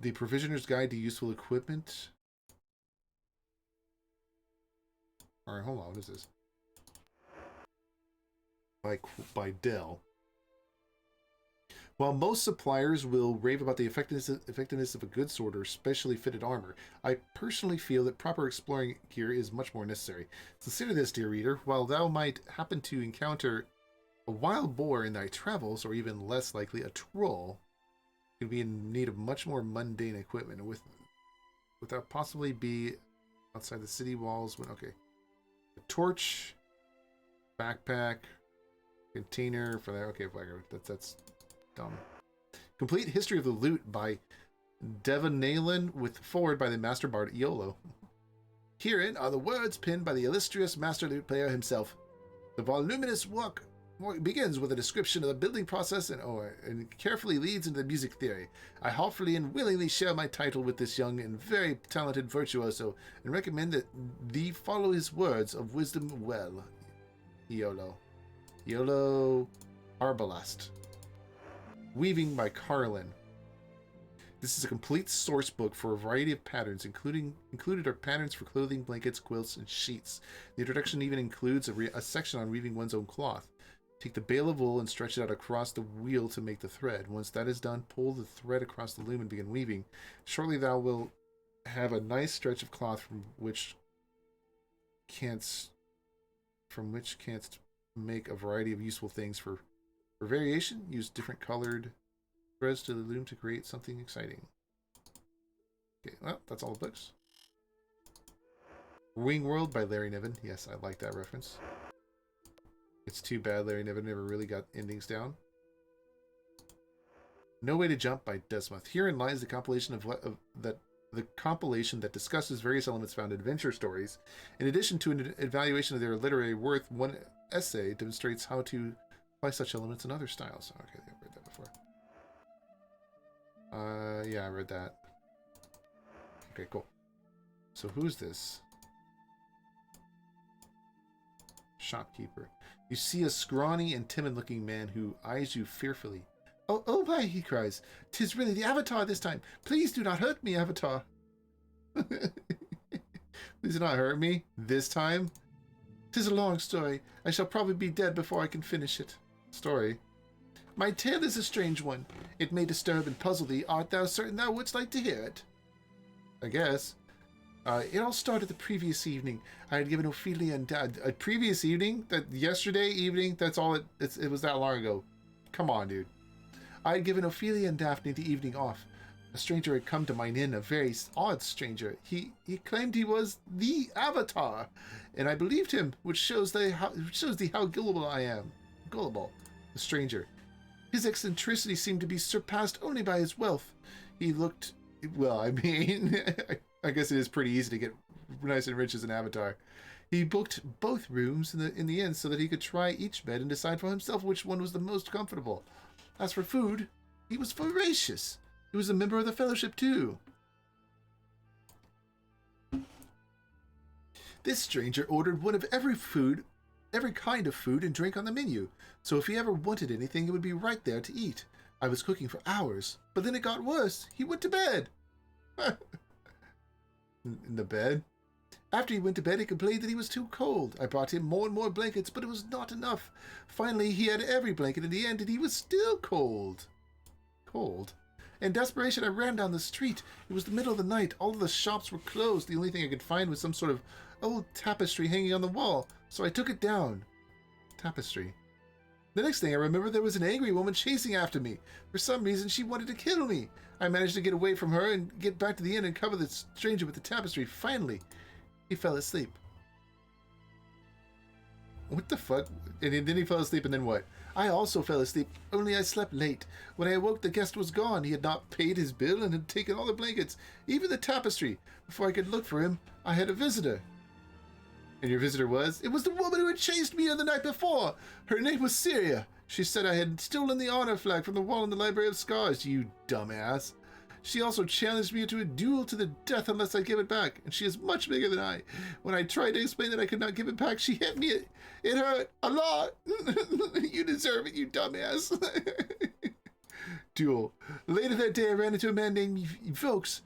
The Provisioner's Guide to Useful Equipment. Alright, hold on. What is this? By Dell. While most suppliers will rave about the effectiveness of a good sword or specially fitted armor, I personally feel that proper exploring here is much more necessary. Consider this, dear reader. While thou might happen to encounter a wild boar in thy travels, or even less likely, a troll, could be in need of much more mundane equipment without possibly be outside the city walls. Okay, a torch, backpack, container for that. Okay, that's dumb. Complete History of the Lute by Devonalen, with forward by the master bard Iolo. Herein are the words penned by the illustrious master lute player himself. The voluminous work begins with a description of the building process and carefully leads into the music theory. I heartily and willingly share my title with this young and very talented virtuoso, and recommend that thee follow his words of wisdom well. Iolo Arbalast. Weaving by Carlin. This is a complete source book for a variety of patterns, included are patterns for clothing, blankets, quilts, and sheets. The introduction even includes a section on weaving one's own cloth. Take the bale of wool and stretch it out across the wheel to make the thread. Once that is done, pull the thread across the loom and begin weaving. Shortly thou will have a nice stretch of cloth from which canst make a variety of useful things. For variation, use different colored threads to the loom to create something exciting. Okay, well, that's all the books. Wing World by Larry Niven. Yes, I like that reference. It's too bad Larry Niven never really got endings down. No Way to Jump by Desmuth. Herein lies the compilation the compilation that discusses various elements found in adventure stories. In addition to an evaluation of their literary worth, one essay demonstrates how to apply such elements in other styles. Okay, I've read that before. Yeah, I read that. Okay, cool. So who's this? Shopkeeper. You see a scrawny and timid-looking man who eyes you fearfully. Oh, oh my, he cries. 'Tis really the Avatar this time. Please do not hurt me, Avatar. Please do not hurt me this time. 'Tis a long story. I shall probably be dead before I can finish it. Story. My tale is a strange one. It may disturb and puzzle thee. Art thou certain thou wouldst like to hear it? I guess. It all started the previous evening. I had given Ophelia and Dad a previous evening? That yesterday evening? That's all it was that long ago. Come on, dude. I had given Ophelia and Daphne the evening off. A stranger had come to mine inn, a very odd stranger. He claimed he was the Avatar, and I believed him, which shows thee how gullible I am. Gullible. The stranger. His eccentricity seemed to be surpassed only by his wealth. He looked... Well, I mean... I guess it is pretty easy to get nice and rich as an Avatar. He booked both rooms in the inn so that he could try each bed and decide for himself which one was the most comfortable. As for food, he was voracious. He was a member of the Fellowship, too. This stranger ordered one of every kind of food and drink on the menu, so if he ever wanted anything, it would be right there to eat. I was cooking for hours, but then it got worse. He went to bed. In the bed? After he went to bed, he complained that he was too cold. I brought him more and more blankets, but it was not enough. Finally, he had every blanket in the end, and he was still cold. Cold? In desperation, I ran down the street. It was the middle of the night. All of the shops were closed. The only thing I could find was some sort of old tapestry hanging on the wall, so I took it down. Tapestry. The next thing I remember, there was an angry woman chasing after me. For some reason, she wanted to kill me. I managed to get away from her and get back to the inn and cover the stranger with the tapestry. Finally, he fell asleep. What the fuck? And then he fell asleep, and then what? I also fell asleep, only I slept late. When I awoke, the guest was gone. He had not paid his bill and had taken all the blankets, even the tapestry. Before I could look for him, I had a visitor. And your visitor was? It was the woman who had chased me the night before. Her name was Syria. She said I had stolen the honor flag from the wall in the Library of Scars, you dumbass. She also challenged me to a duel to the death unless I give it back, and she is much bigger than I. When I tried to explain that I could not give it back, she hit me. It hurt a lot. You deserve it, you dumbass. Duel. Later that day, I ran into a man named Vokes.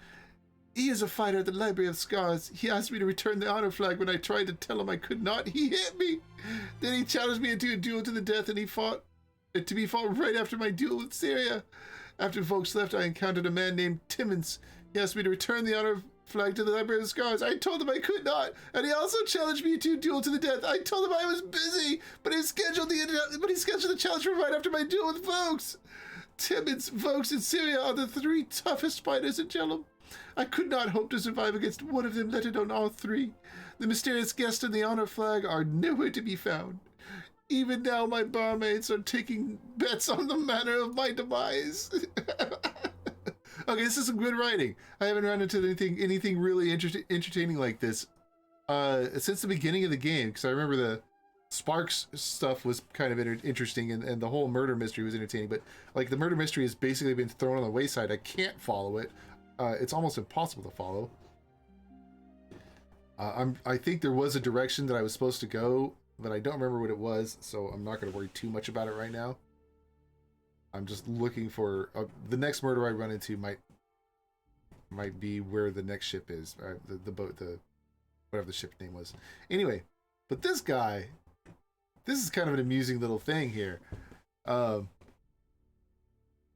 He is a fighter at the Library of Scars. He asked me to return the honor flag when I tried to tell him I could not. He hit me. Then he challenged me into a duel to the death, and he fought to be fought right after my duel with Syria. After folks left, I encountered a man named Timmons. He asked me to return the honor flag to the Library of Scars. I told him I could not, and he also challenged me to a duel to the death. I told him I was busy, but he scheduled the challenge for right after my duel with Vokes. Timmons, Vokes, and Syria are the three toughest fighters in Jellum. I could not hope to survive against one of them, let alone all three. The mysterious guest and the honor flag are nowhere to be found. Even now, my barmaids are taking bets on the manner of my demise. Okay, this is some good writing. I haven't run into anything really entertaining like this since the beginning of the game, because I remember the Sparks stuff was kind of interesting, and the whole murder mystery was entertaining, but like the murder mystery has basically been thrown on the wayside. I can't follow it. It's almost impossible to follow. I think there was a direction that I was supposed to go, but I don't remember what it was, so I'm not going to worry too much about it right now. I'm just looking for the next murder I run into might be where the next ship is, the boat, whatever the ship name was. Anyway, but this guy, this is kind of an amusing little thing here.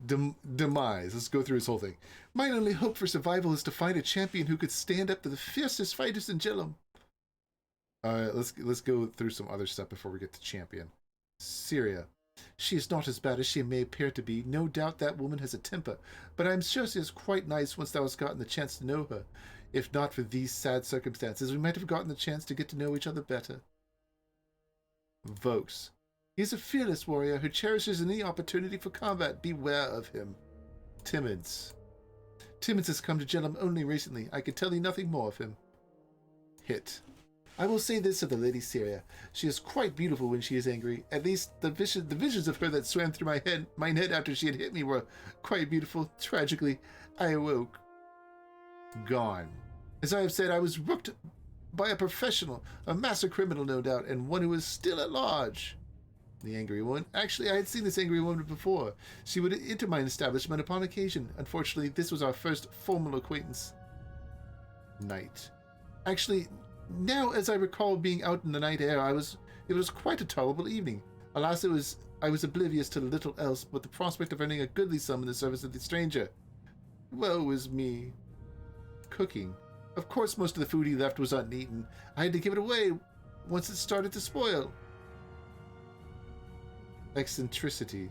Demise. Let's go through his whole thing. My only hope for survival is to find a champion who could stand up to the fiercest fighters in Jellum. Let's go through some other stuff before we get to champion. Syria. She is not as bad as she may appear to be. No doubt that woman has a temper, but I am sure she is quite nice once thou hast gotten the chance to know her. If not for these sad circumstances, we might have gotten the chance to get to know each other better. Vokes. He is a fearless warrior who cherishes any opportunity for combat. Beware of him. Timids. Timids has come to Jellum only recently. I can tell thee nothing more of him. Hit. I will say this of the Lady Syria. She is quite beautiful when she is angry. At least the visions of her that swam through my head after she had hit me were quite beautiful. Tragically, I awoke. Gone. As I have said, I was rooked by a professional, a master criminal no doubt, and one who is still at large. The angry woman. Actually, I had seen this angry woman before. She would enter my establishment upon occasion. Unfortunately, this was our first formal acquaintance. Night. Actually, now as I recall being out in the night air, it was quite a tolerable evening. Alas, I was oblivious to little else but the prospect of earning a goodly sum in the service of the stranger. Woe is me. Cooking. Of course, most of the food he left was uneaten. I had to give it away once it started to spoil. Eccentricity.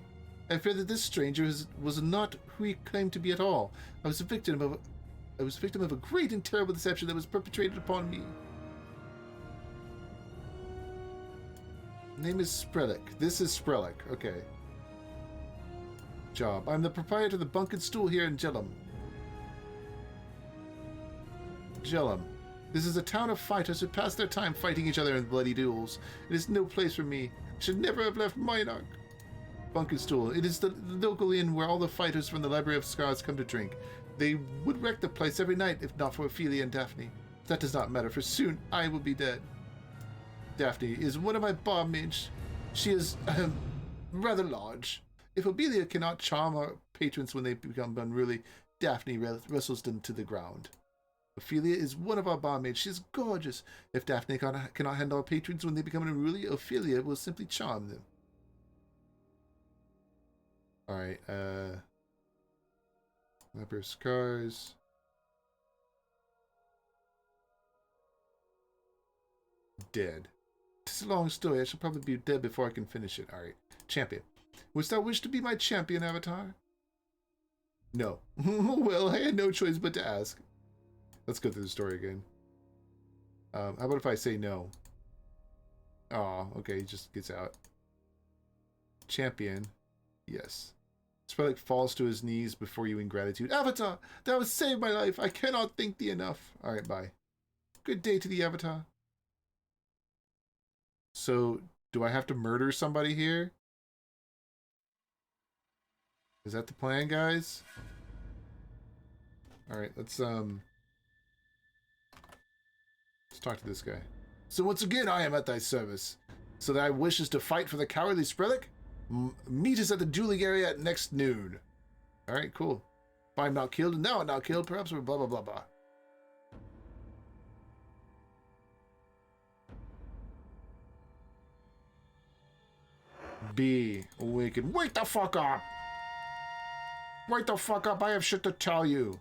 I fear that this stranger was not who he claimed to be at all. I was victim of a great and terrible deception that was perpetrated upon me. Name is Sprelick. This is Sprelick. Okay. Job. I'm the proprietor of the Bunk and Stool here in Jellum. Jellum. This is a town of fighters who pass their time fighting each other in bloody duels. It is no place for me. I should never have left Minark. Bunk and Stool. It is the local inn where all the fighters from the Library of Scars come to drink. They would wreck the place every night if not for Ophelia and Daphne. That does not matter, for soon I will be dead. Daphne is one of my barmaids. She is rather large. If Ophelia cannot charm our patrons when they become unruly, Daphne wrestles them to the ground. Ophelia is one of our barmaids. She is gorgeous. If Daphne cannot handle our patrons when they become unruly, Ophelia will simply charm them. Alright, Library of Scars. Dead. It's a long story. I shall probably be dead before I can finish it. Alright. Champion. Wouldst thou wish to be my champion, Avatar? No. Well, I had no choice but to ask. Let's go through the story again. How about if I say no? Oh, okay. He just gets out. Champion. Yes. Sprelick falls to his knees before you in gratitude. Avatar! Thou hast saved my life! I cannot thank thee enough! Alright, bye. Good day to the Avatar. So, do I have to murder somebody here? Is that the plan, guys? Alright, let's talk to this guy. So once again, I am at thy service. So thy wish is to fight for the cowardly Sprelick? Meet us at the dueling area at next noon. Alright, cool. If I'm not killed, and now I'm not killed, perhaps we're blah blah blah blah. Be awakened. Wake the fuck up! Wake the fuck up, I have shit to tell you.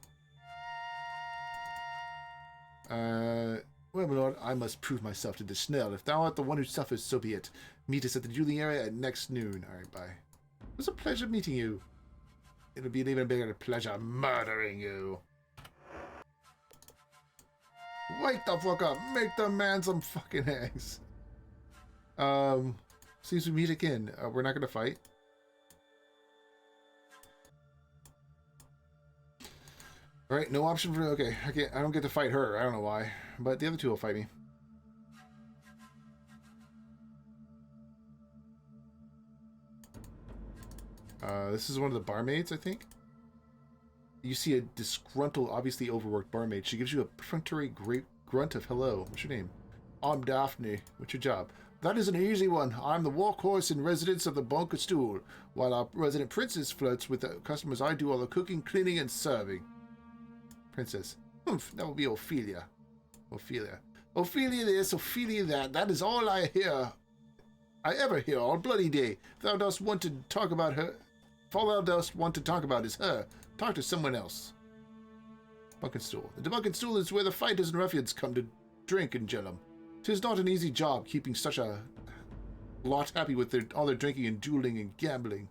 Well, my lord, I must prove myself to the Snell. If thou art the one who suffers, so be it. Meet us at the dueling area at next noon. Alright, bye. It was a pleasure meeting you. It'll be an even bigger pleasure murdering you. Wake the fuck up. Make the man some fucking eggs. Seems we meet again. We're not gonna fight. Alright, no option for... Okay, I don't get to fight her. I don't know why. But the other two will fight me. This is one of the barmaids, I think. You see a disgruntled, obviously overworked barmaid. She gives you a perfunctory grunt of hello. What's your name? I'm Daphne. What's your job? That is an easy one. I'm the workhorse and residence of the Bunk and Stool. While our resident princess flirts with the customers, I do all the cooking, cleaning, and serving. Princess. Humph, that will be Ophelia. Ophelia. Ophelia this, Ophelia that. That is all I ever hear all bloody day. If thou dost want to talk about her, if all thou dost want to talk about is her, talk to someone else. Bunk and Stool. The Bunk and Stool is where the fighters and ruffians come to drink in Jellum. 'Tis not an easy job keeping such a lot happy with all their drinking and dueling and gambling.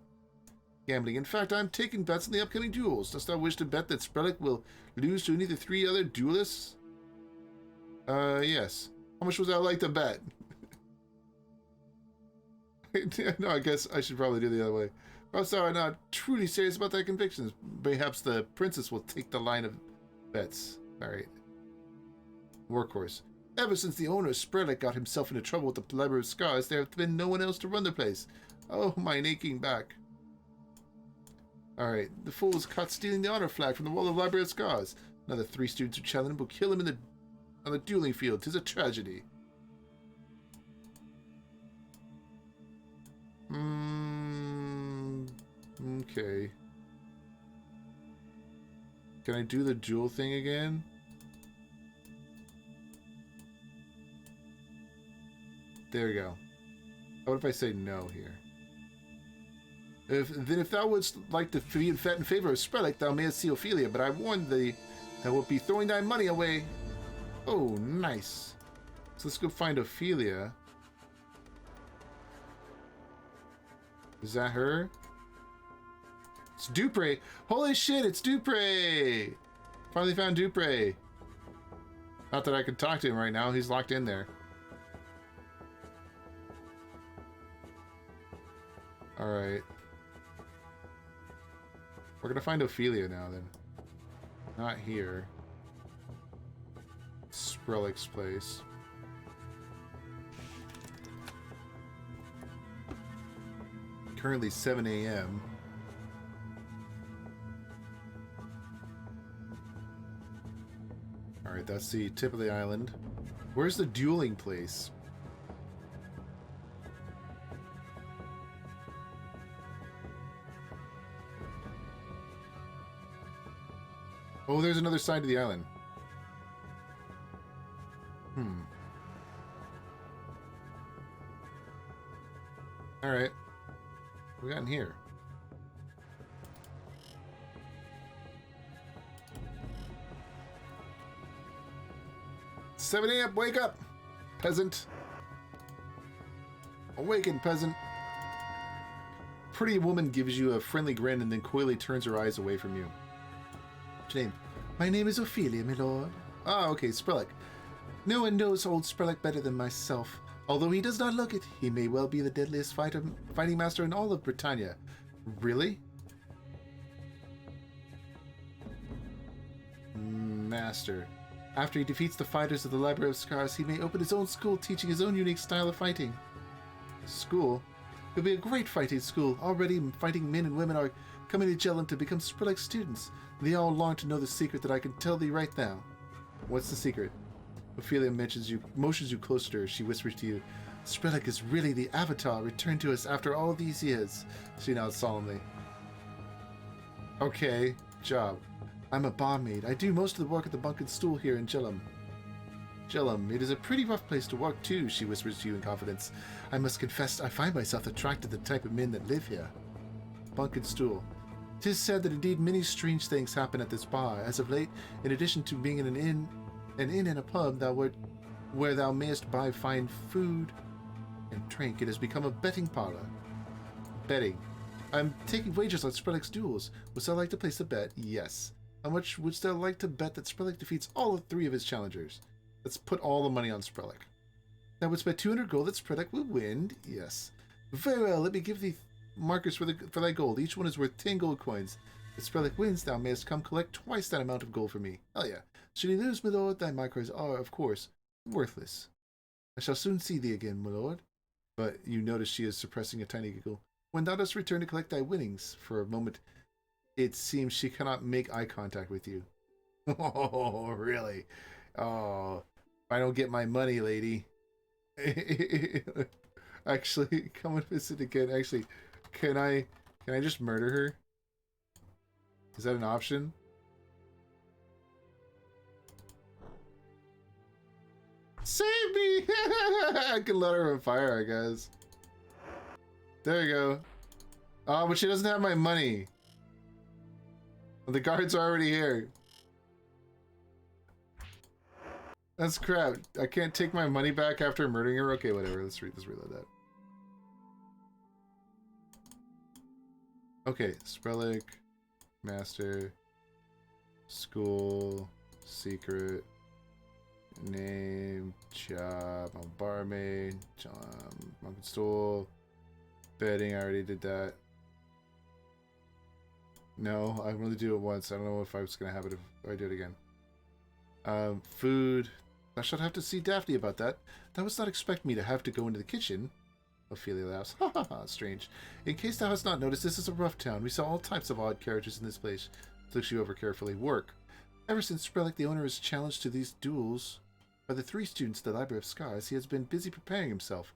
In fact, I'm taking bets in the upcoming duels. Dost thou wish to bet that Sprellick will lose to any of the 3 other duelists? Yes. How much would thou like to bet? No, I guess I should probably do the other way. Perhaps thou art not truly serious about thy convictions. Perhaps the princess will take the line of bets. Alright. Workhorse. Ever since the owner of Sprellick got himself into trouble with the Library of Scars, there have been no one else to run the place. Oh, my aching back. Alright, the fool was caught stealing the honor flag from the wall of the Library of Scars. Another 3 students who challenge him will kill him on the dueling field. 'Tis a tragedy. Okay. Can I do the duel thing again? There we go. What if I say no here? If thou wouldst like to be in favor of Sprellick, thou mayest see Ophelia, but I warn thee, thou wilt be throwing thy money away. Oh, nice. So let's go find Ophelia. Is that her? It's Dupre. Holy shit, it's Dupre! Finally found Dupre. Not that I can talk to him right now. He's locked in there. Alright. We're gonna find Ophelia now, then. Not here. Sprellick's place. Currently 7 a.m. Alright, that's the tip of the island. Where's the dueling place? Oh, there's another side to the island. Alright. What we got in here? "7 a.m. Wake up, peasant. Awaken, peasant." Pretty woman gives you a friendly grin and then coyly turns her eyes away from you. What's your name? My name is Ophelia, my lord. Ah, okay, Sprellick. No one knows old Sprellick better than myself. Although he does not look it, he may well be the deadliest fighting master in all of Britannia. Really? Master. After he defeats the fighters of the Library of Scars, he may open his own school teaching his own unique style of fighting. School? It'll be a great fighting school. Already fighting men and women are coming to Jellum to become Sprellick students. They all long to know the secret that I can tell thee right now. What's the secret? Ophelia motions you closer to her. She whispers to you, "Sprellick is really the Avatar returned to us after all these years." She nods solemnly. Okay, job. I'm a barmaid. I do most of the work at the Bunk and Stool here in Jellum. Jellum, it is a pretty rough place to work too, she whispers to you in confidence. I must confess I find myself attracted to the type of men that live here. Bunk and Stool. 'Tis said that indeed many strange things happen at this bar. As of late, in addition to being in an inn and a pub where thou mayest buy fine food and drink, it has become a betting parlor. Betting. I'm taking wagers on Sprellick's duels. Would thou like to place a bet? Yes. How much would thou like to bet that Sprellick defeats all 3 of his challengers? Let's put all the money on Sprellick. Thou wouldst bet 200 gold that Sprellick will win? Yes. Very well, let me give thee markers for thy gold. Each one is worth 10 gold coins. If Sprellick wins, thou mayest come collect twice that amount of gold from me. Hell yeah. Should he lose, my lord, thy markers are, of course, worthless. I shall soon see thee again, my lord. But you notice she is suppressing a tiny giggle. When thou dost return to collect thy winnings, for a moment, it seems she cannot make eye contact with you. Oh, really? Oh, if I don't get my money, lady. Actually, come and visit again. Actually, can I just murder her? Is that an option? Save me! I can let her on fire, I guess. There you go. Oh, but she doesn't have my money. The guards are already here. That's crap. I can't take my money back after murdering her. Okay, whatever. Let's reload that. Okay, Sprelic, Master, School, Secret, Name, Job, I'm Barmaid, Monk and Stool, Bedding, I already did that. No, I can only do it once. I don't know if I was going to have it if I do it again. Food. I shall have to see Daphne about that. Thou wouldst not expect me to have to go into the kitchen. Ophelia laughs. Ha ha ha, strange. In case thou hast not noticed, this is a rough town. We saw all types of odd characters in this place. Looks you over carefully. Work. Ever since Sprelic the owner is challenged to these duels by the 3 students at the Library of Scars, he has been busy preparing himself.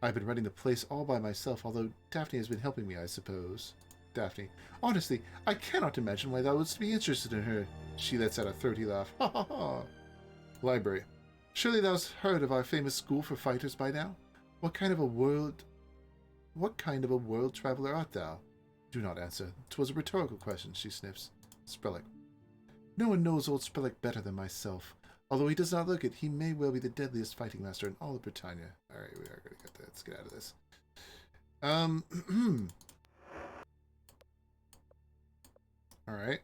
I've been running the place all by myself, although Daphne has been helping me, I suppose. Daphne. Honestly, I cannot imagine why thou wouldst be interested in her. She lets out a throaty laugh. Ha ha ha. Library. Surely thou hast heard of our famous school for fighters by now? What kind of a world traveler art thou? Do not answer. 'Twas a rhetorical question, she sniffs. Sprelic. No one knows old Sprelic better than myself. Although he does not look it, he may well be the deadliest fighting master in all of Britannia. Alright, we are gonna get that. Let's get out of this. Alright.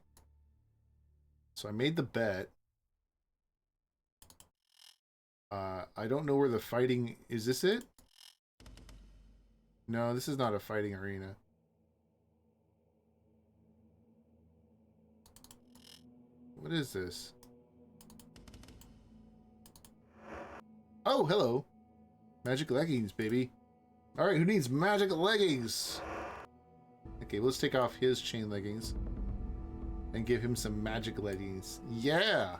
So I made the bet. I don't know where the fighting... Is this it? No, this is not a fighting arena. What is this? Oh, hello. Magic leggings, baby. Alright, who needs magic leggings? Okay, let's take off his chain leggings. And give him some magic leggings. Yeah!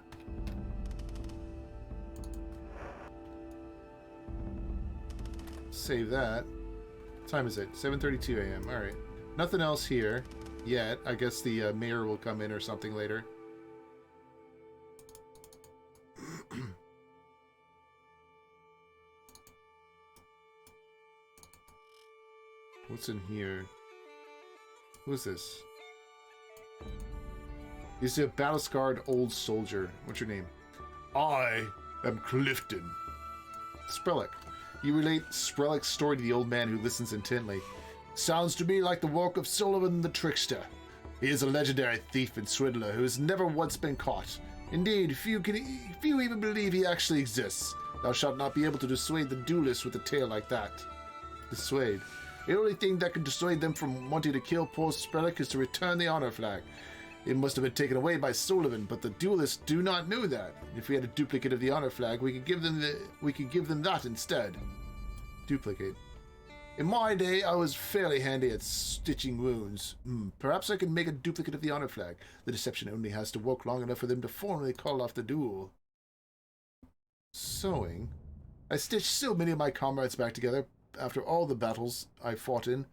Save that. What time is it? 7:32 a.m. Alright. Nothing else here yet. I guess the mayor will come in or something later. What's in here? Who is this? He's a battle-scarred old soldier. What's your name? I am Clifton. Sprelic. You relate Sprelic's story to the old man who listens intently. Sounds to me like the work of Sullivan the Trickster. He is a legendary thief and swindler who has never once been caught. Indeed, few even believe he actually exists. Thou shalt not be able to dissuade the duelist with a tale like that. Dissuade. The only thing that can dissuade them from wanting to kill poor Sprelic is to return the honor flag. It must have been taken away by Sullivan, but the duelists do not know that. If we had a duplicate of the honor flag, we could give them that instead. Duplicate. In my day, I was fairly handy at stitching wounds. Perhaps I can make a duplicate of the honor flag. The deception only has to work long enough for them to formally call off the duel. Sewing. I stitched so many of my comrades back together after all the battles I fought in.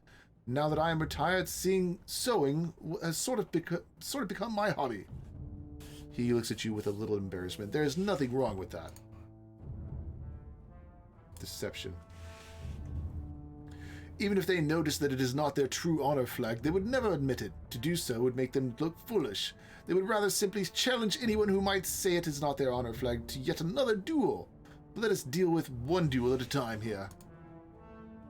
Now that I am retired, sewing has sort of become my hobby. He looks at you with a little embarrassment. There is nothing wrong with that. Deception. Even if they notice that it is not their true honor flag, they would never admit it. To do so would make them look foolish. They would rather simply challenge anyone who might say it is not their honor flag to yet another duel. But let us deal with one duel at a time here.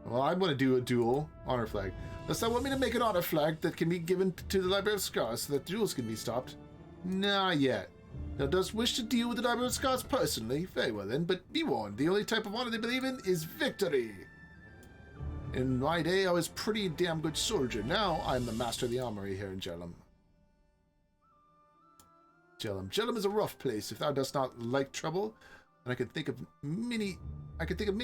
Well, I want to do a duel. Honor flag. Does that want me to make an honor flag that can be given to the Library of Scars so that duels can be stopped? Not yet. Now, does wish to deal with the Library of Scars personally? Very well then, but be warned, the only type of honor they believe in is victory. In my day, I was a pretty damn good soldier. Now, I'm the master of the armory here in Jellum. Jellum is a rough place if thou dost not like trouble. And I can think of many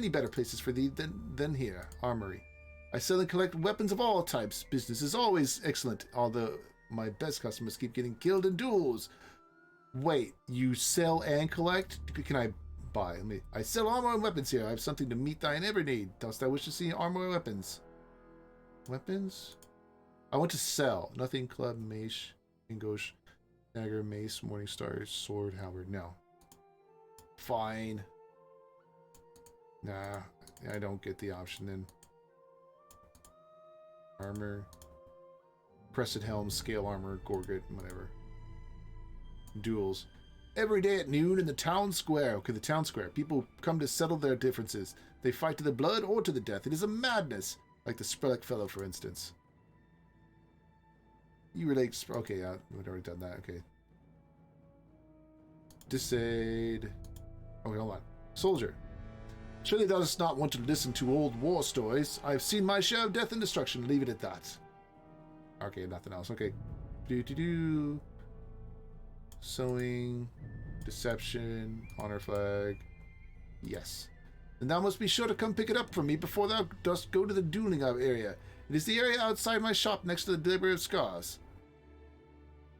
better places for thee than here. Armory. I sell and collect weapons of all types. Business is always excellent, although my best customers keep getting killed in duels. Wait, you sell and collect? Can I buy? I sell armor and weapons here. I have something to meet thine every need. Dost thou wish to see armor and weapons? Weapons? I want to sell. Nothing. Club, mace, Ingosh, dagger, mace, morningstar, sword, halberd. No. Fine. Nah, I don't get the option then. Armor. Crested helm, scale armor, gorget, whatever. Duels. Every day at noon in the town square. Okay, the town square. People come to settle their differences. They fight to the blood or to the death. It is a madness. Like the Sprellick fellow, for instance. You relate... Okay, yeah, we've already done that. Okay. Disade... Okay, hold on. Soldier. Surely thou dost not want to listen to old war stories. I have seen my share of death and destruction. Leave it at that. Okay, nothing else. Okay. Do. Sewing. Deception. Honor flag. Yes. And thou must be sure to come pick it up from me before thou dost go to the dueling area. It is the area outside my shop next to the Delivery of Scars.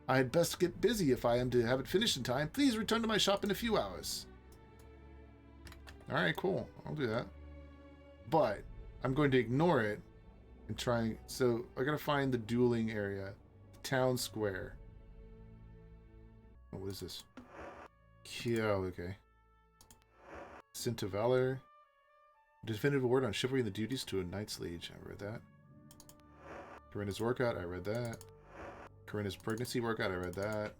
I had best get busy if I am to have it finished in time. Please return to my shop in a few hours. Alright, cool. I'll do that. But I'm going to ignore it and try... So, I gotta find the dueling area. The town square. Oh, what is this? Yeah, okay. Scent of Valor. Definitive word on chivalry and the duties to a knight's liege. I read that. Corinna's workout. I read that. Corinna's pregnancy workout. I read that.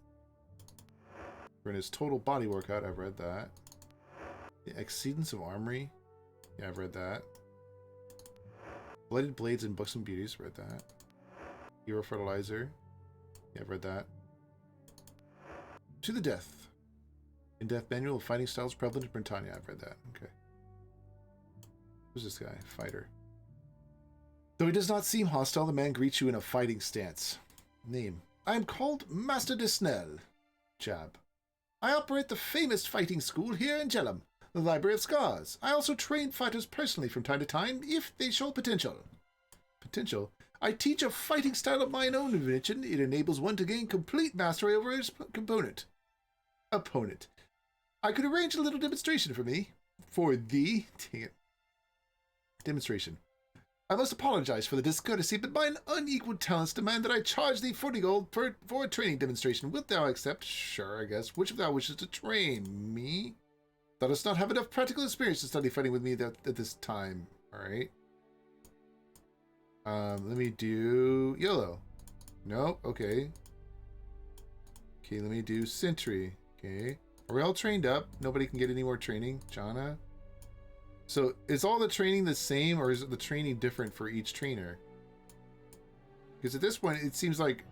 Corinna's total body workout. I read that. The Exceedance of Armory. Yeah, I've read that. Blighted Blades and Buxom Beauties. Read that. Hero Fertilizer. Yeah, I've read that. To the Death. In-depth manual of fighting styles prevalent in Britannia. I've read that. Okay. Who's this guy? Fighter. Though he does not seem hostile, the man greets you in a fighting stance. Name. I am called Master de Snell. Jab. I operate the famous fighting school here in Jellum, the Library of Scars. I also train fighters personally from time to time if they show potential. Potential? I teach a fighting style of my own invention. It enables one to gain complete mastery over his opponent. I could arrange a little demonstration for me. For thee. Dang it. Demonstration. I must apologize for the discourtesy, but mine unequaled talents demand that I charge thee 40 gold for a training demonstration. Wilt thou accept? Sure, I guess. Which of thou wishes to train? Me? Thou dost not have enough practical experience to study fighting with me at this time. Alright. Let me do YOLO. Nope, okay. Okay, let me do Sentry. Okay. Are we all trained up? Nobody can get any more training? Jana? So, is all the training the same, or is it the training different for each trainer? Because at this point, it seems like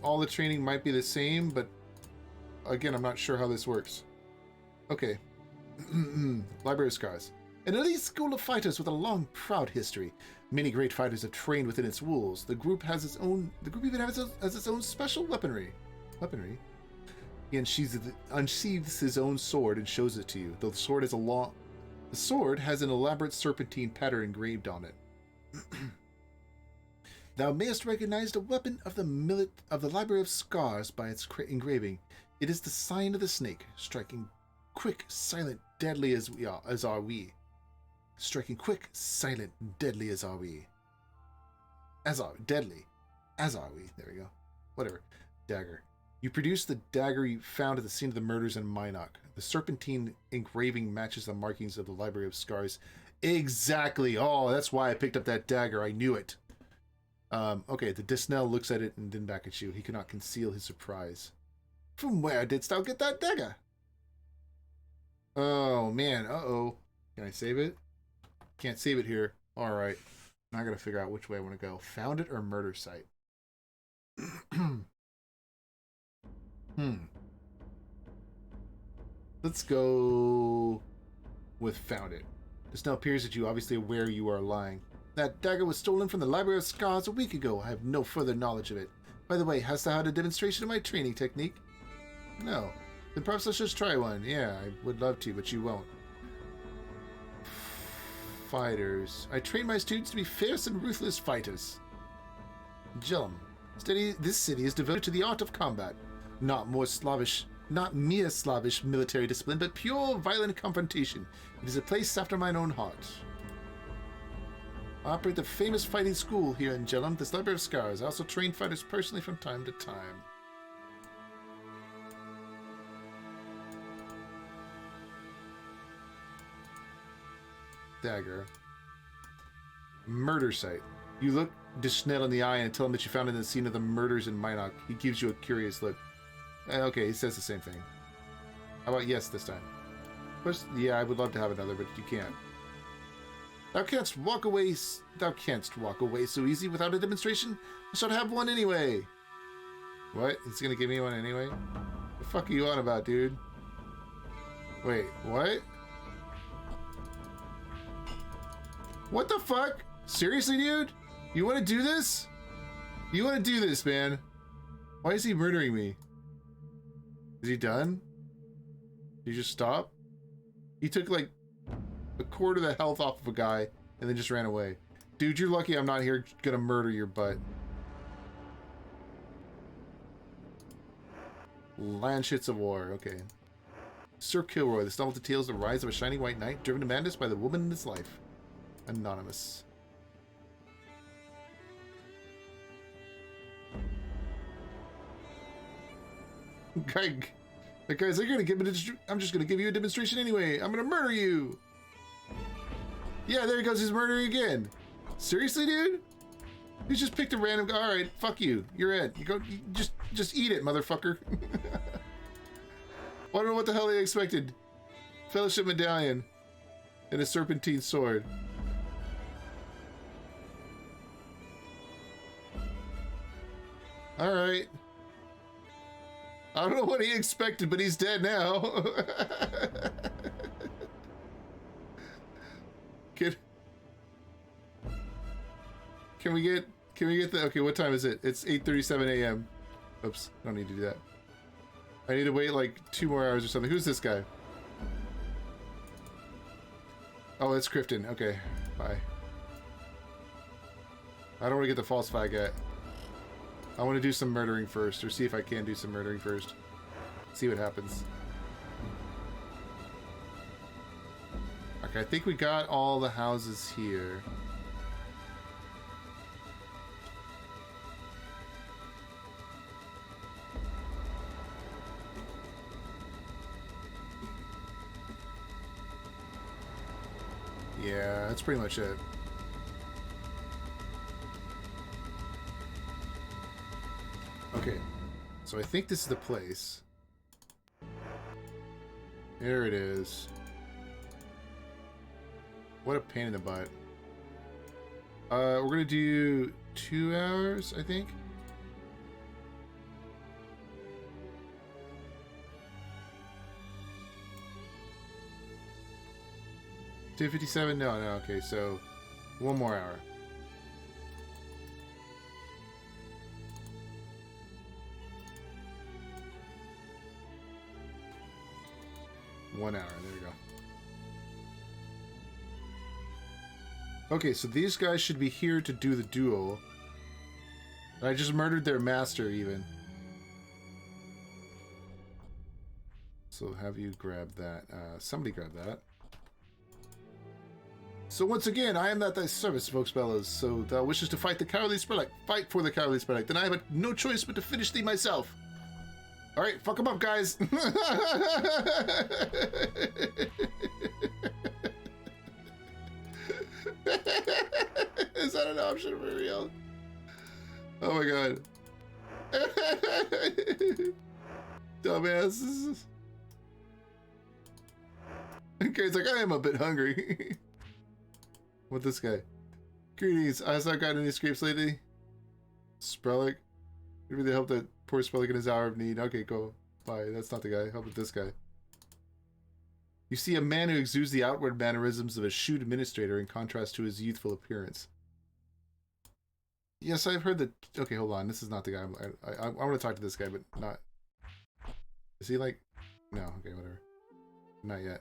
all the training might be the same, but again, I'm not sure how this works. Okay. Library of Scars. An elite school of fighters with a long, proud history. Many great fighters have trained within its walls. The group even has its own special weaponry. Weaponry? He unsheathes his own sword and shows it to you. The sword has an elaborate serpentine pattern engraved on it. Thou mayest recognize the weapon of the Library of Scars by its engraving. It is the sign of the snake, striking quick, silent, deadly as are we. Striking quick, silent, deadly as are we. Deadly. As are we. There we go. Whatever. Dagger. You produce the dagger you found at the scene of the murders in Minok. The serpentine engraving matches the markings of the Library of Scars. Exactly. Oh, that's why I picked up that dagger. I knew it. Okay, the Disnell looks at it and then back at you. He cannot conceal his surprise. From where didst thou get that dagger? Oh, man. Uh-oh. Can I save it? Can't save it here. Alright. Now I gotta figure out which way I want to go. Found it or murder site? Let's go with found it. This now appears that you obviously aware you are lying. That dagger was stolen from the Library of Scars a week ago. I have no further knowledge of it. By the way, hast thou had a demonstration of my training technique? No. Then perhaps let's just try one. Yeah, I would love to, but you won't. Fighters. I train my students to be fierce and ruthless fighters. Jellum. This city is devoted to the art of combat. Not mere Slavish military discipline, but pure violent confrontation. It is a place after mine own heart. I operate the famous fighting school here in Jellum, this Library of Scars. I also train fighters personally from time to time. Dagger. Murder site. You look Dishnell in the eye and tell him that you found it in the scene of the murders in Minok. He gives you a curious look. Okay, he says the same thing. How about yes this time? First, yeah, I would love to have another, but you can't. Thou canst walk away. Thou canst walk away so easy without a demonstration. I shall have one anyway. What? He's gonna give me one anyway? The fuck are you on about, dude? Wait, what? What the fuck? Seriously, dude? You want to do this? You want to do this, man? Why is he murdering me? Is he done? Did he just stop? He took like a quarter of the health off of a guy and then just ran away. Dude, you're lucky I'm not here gonna murder your butt. Landships of War, okay. Sir Kilroy, the novel details the rise of a shining white knight driven to madness by the woman in his life. Anonymous. Guy, that guy's like, you're gonna give me I'm just gonna give you a demonstration anyway. I'm gonna murder you. Yeah, there he goes. He's murdering again. Seriously, dude? He just picked a random guy. All right, fuck you. You're it. You go. You just eat it, motherfucker. I don't know what the hell they expected. Fellowship medallion and a serpentine sword. All right. I don't know what he expected, but he's dead now. Can we get the, okay, what time is it? It's 8:37 a.m. Oops, don't need to do that. I need to wait like 2 more hours or something. Who's this guy? Oh, it's Crifton. Okay, bye. I don't want to get the false flag yet. I want to do some murdering first, or see if I can do some murdering first. See what happens. Okay, I think we got all the houses here. Yeah, that's pretty much it. Okay, so I think this is the place. There it is. What a pain in the butt. We're gonna do 2 hours, I think. $257? No, okay, so 1 more hour. One hour, there we go. Okay, so these guys should be here to do the duel. I just murdered their master, even. So have you grab that. Somebody grab that. So once again, I am at thy service, folks bellows. So thou wishes to fight the cowardly Spurlock. Fight for the cowardly Spurlock. Then I have no choice but to finish thee myself. Alright, fuck them up, guys. Is that an option for real? Oh my god. Dumbasses. Okay, it's like, I am a bit hungry. What this guy? Greetings. Has I got any scrapes lately? Sprellick? Maybe they help that poor Sprellick in his hour of need. Okay, go. Bye. That's not the guy. Help with this guy. You see a man who exudes the outward mannerisms of a shoot administrator in contrast to his youthful appearance. Yes, I've heard that. Okay, hold on. This is not the guy. I want to talk to this guy, but not. Is he like? No. Okay, whatever. Not yet.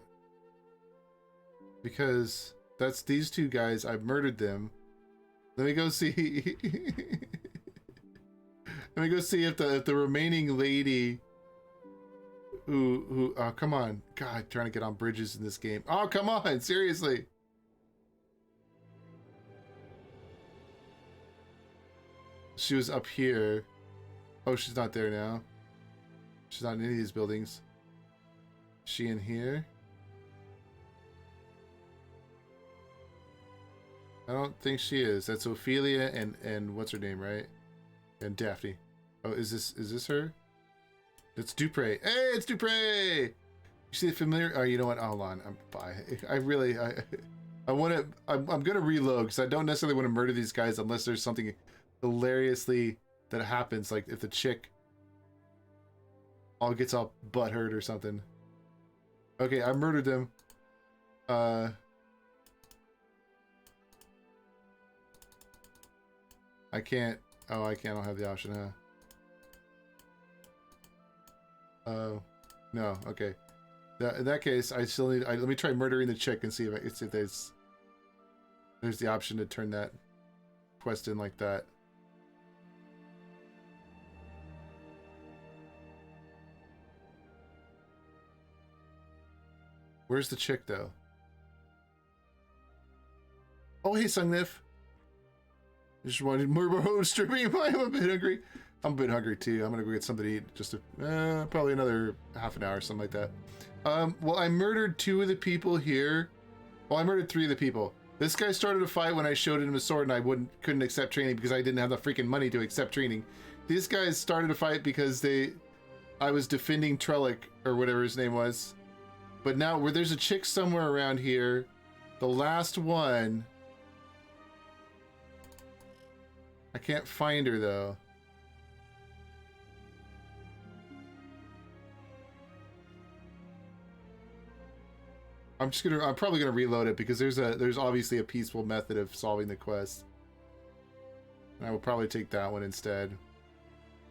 Because that's these two guys. I've murdered them. Let me go see. Let me go see if the remaining lady. Who? Oh, come on! God, trying to get on bridges in this game. Oh, come on! Seriously. She was up here. Oh, she's not there now. She's not in any of these buildings. Is she in here? I don't think she is. That's Ophelia and what's her name, right? And Daphne. Oh, is this her? It's Dupre. Hey, it's Dupre! You see the familiar? Oh, you know what? Hold on. I want to. I'm gonna reload because I don't necessarily want to murder these guys unless there's something hilariously that happens, like if the chick gets all butthurt or something. Okay, I murdered them. I can't. Oh, I can't. I don't have the option, huh? Oh, no. Okay. In that case, I still need. Let me try murdering the chick and see if there's the option to turn that quest in like that. Where's the chick though? Oh, hey, Sungnif. Just wanted more streaming. I'm a bit hungry. I'm a bit hungry too. I'm gonna go get something to eat. Just probably another half an hour, something like that. Well, I murdered 2 of the people here. Well, I murdered 3 of the people. This guy started a fight when I showed him a sword, and I couldn't accept training because I didn't have the freaking money to accept training. These guys started a fight because I was defending Trellick or whatever his name was. But now there's a chick somewhere around here. The last one. I can't find her though. I'm probably gonna reload it because there's obviously a peaceful method of solving the quest. And I will probably take that one instead.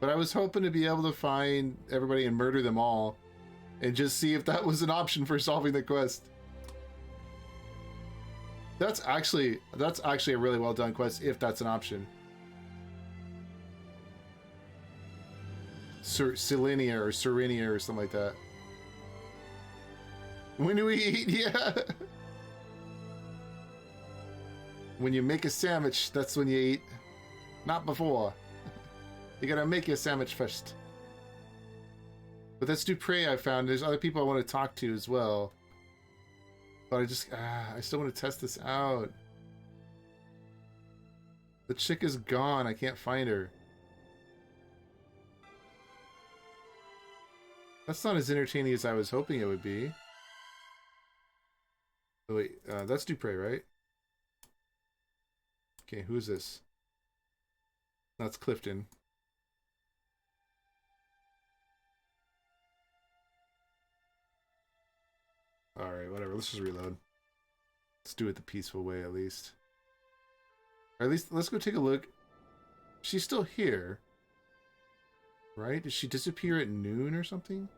But I was hoping to be able to find everybody and murder them all and just see if that was an option for solving the quest. That's actually a really well done quest if that's an option. Selenia or Serenia or something like that. When do we eat? Yeah. When you make a sandwich, that's when you eat. Not before. You gotta make your sandwich first. But that's Dupre I found. There's other people I want to talk to as well. But I still want to test this out. The chick is gone. I can't find her. That's not as entertaining as I was hoping it would be. Oh, wait, that's Dupre, right? Okay, who's this? That's Clifton. Alright, whatever. Let's just reload. Let's do it the peaceful way, at least. Or at least, let's go take a look. She's still here. Right? Did she disappear at noon or something?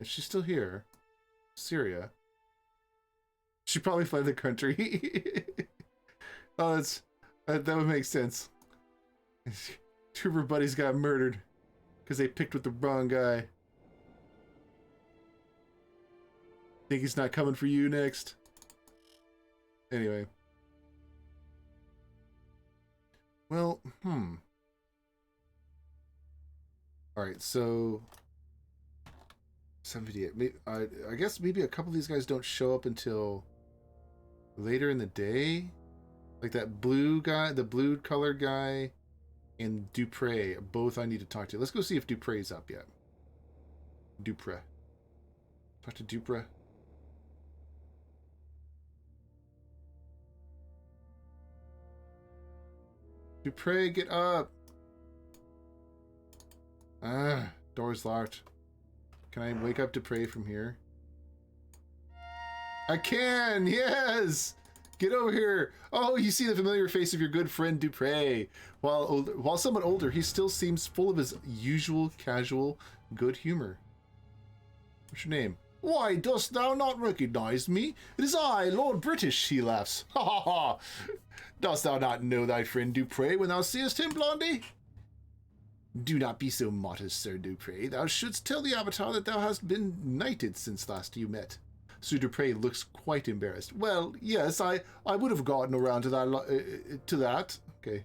Is she still here? Syria. She probably fled the country. Oh, that would make sense. 2 of her buddies got murdered because they picked with the wrong guy. Think he's not coming for you next? Anyway. Well, Alright, so 758. I guess maybe a couple of these guys don't show up until later in the day. Like that blue guy, the blue colored guy, and Dupre. Both I need to talk to. Let's go see if Dupre's up yet. Dupre. Talk to Dupre. Dupre, get up! Ah, door's locked. Can I wake up Dupre from here? I can! Yes! Get over here! Oh, you see the familiar face of your good friend Dupre. While somewhat older, he still seems full of his usual casual good humor. What's your name? Why, dost thou not recognize me? It is I, Lord British, he laughs. Ha ha ha! Dost thou not know thy friend Dupre when thou seest him, Blondie? Do not be so modest, Sir Dupre. Thou shouldst tell the Avatar that thou hast been knighted since last you met. Sir Dupre looks quite embarrassed. Well, yes, I would have gotten around to that. Okay.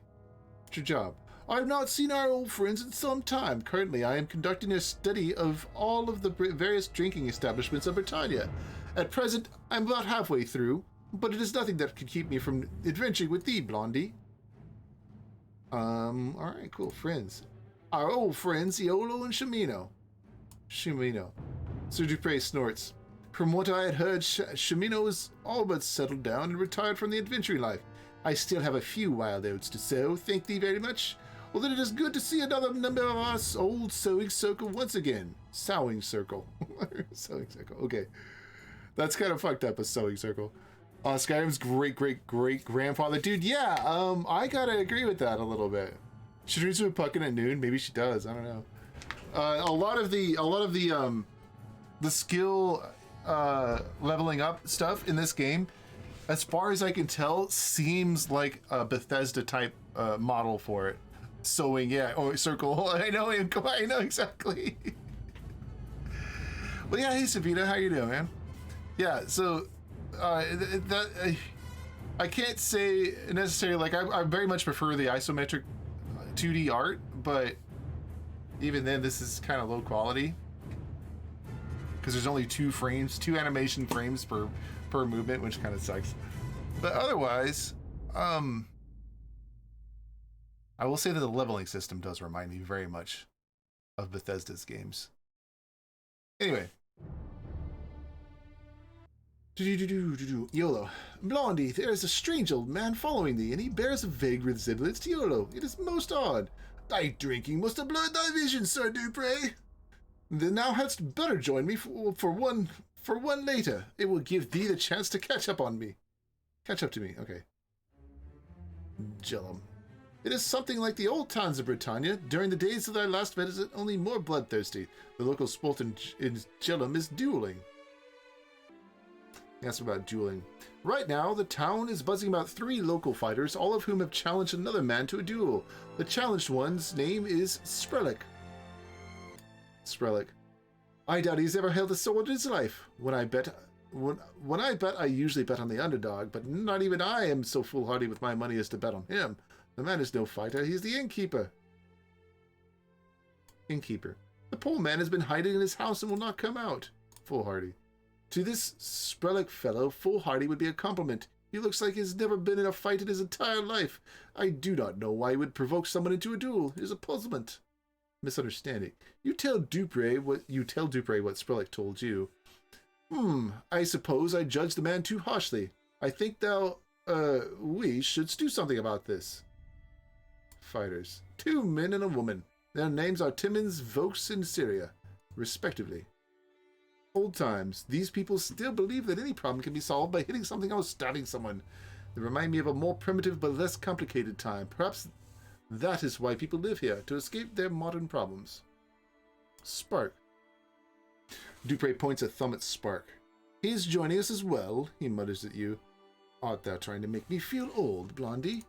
What's your job? I have not seen our old friends in some time. Currently, I am conducting a study of all of the various drinking establishments of Britannia. At present, I'm about halfway through, but it is nothing that could keep me from adventuring with thee, Blondie. Alright, cool. Friends. Our old friends, Iolo and Shimino. Shimino. Sir Dupre snorts. From what I had heard, Shimino is all but settled down and retired from the adventuring life. I still have a few wild oats to sow, thank thee very much. Although it is good to see another member of our old sewing circle once again. Sewing circle. Sewing circle, okay. That's kind of fucked up, a sewing circle. Skyrim's great-great-great-grandfather. Dude, yeah, I gotta agree with that a little bit. She drinks with Puckin at noon. Maybe she does. I don't know. A lot of the skill leveling up stuff in this game, as far as I can tell, seems like a Bethesda type model for it. Sewing, yeah, or circle. I know exactly. Well, yeah, hey Sabina, how you doing, man? Yeah, so I can't say necessarily, like, I very much prefer the isometric 2D art, but even then this is kind of low quality because there's only two animation frames per movement, which kind of sucks. But otherwise, I will say that the leveling system does remind me very much of Bethesda's games. Anyway. Yolo. Blondie, there is a strange old man following thee, and he bears a vague resemblance to Yolo. It is most odd. Thy drinking must have blurred thy vision, Sir Dupre. Then thou hadst better join me for one later. It will give thee the chance to catch up to me. Okay. Jellum. It is something like the old times of Britannia. During the days of thy last visit, only more bloodthirsty. The local sport in Jellum is dueling. Asked about dueling. Right now, the town is buzzing about 3 local fighters, all of whom have challenged another man to a duel. The challenged one's name is Sprelik. I doubt he's ever held a sword in his life. When I bet, I usually bet on the underdog, but not even I am so foolhardy with my money as to bet on him. The man is no fighter, he's the innkeeper. The poor man has been hiding in his house and will not come out. Foolhardy. To this Sprelik fellow, foolhardy would be a compliment. He looks like he's never been in a fight in his entire life. I do not know why he would provoke someone into a duel. It is a puzzlement. Misunderstanding. You tell Dupre what Sprelik told you. I suppose I judged the man too harshly. I think we should do something about this. Fighters. 2 men and a woman. Their names are Timmins, Vokes, and Syria, respectively. Old times. These people still believe that any problem can be solved by hitting something or stabbing someone. They remind me of a more primitive but less complicated time. Perhaps that is why people live here, to escape their modern problems. Spark. Dupre points a thumb at Spark. He is joining us as well, he mutters at you. Art thou trying to make me feel old, Blondie?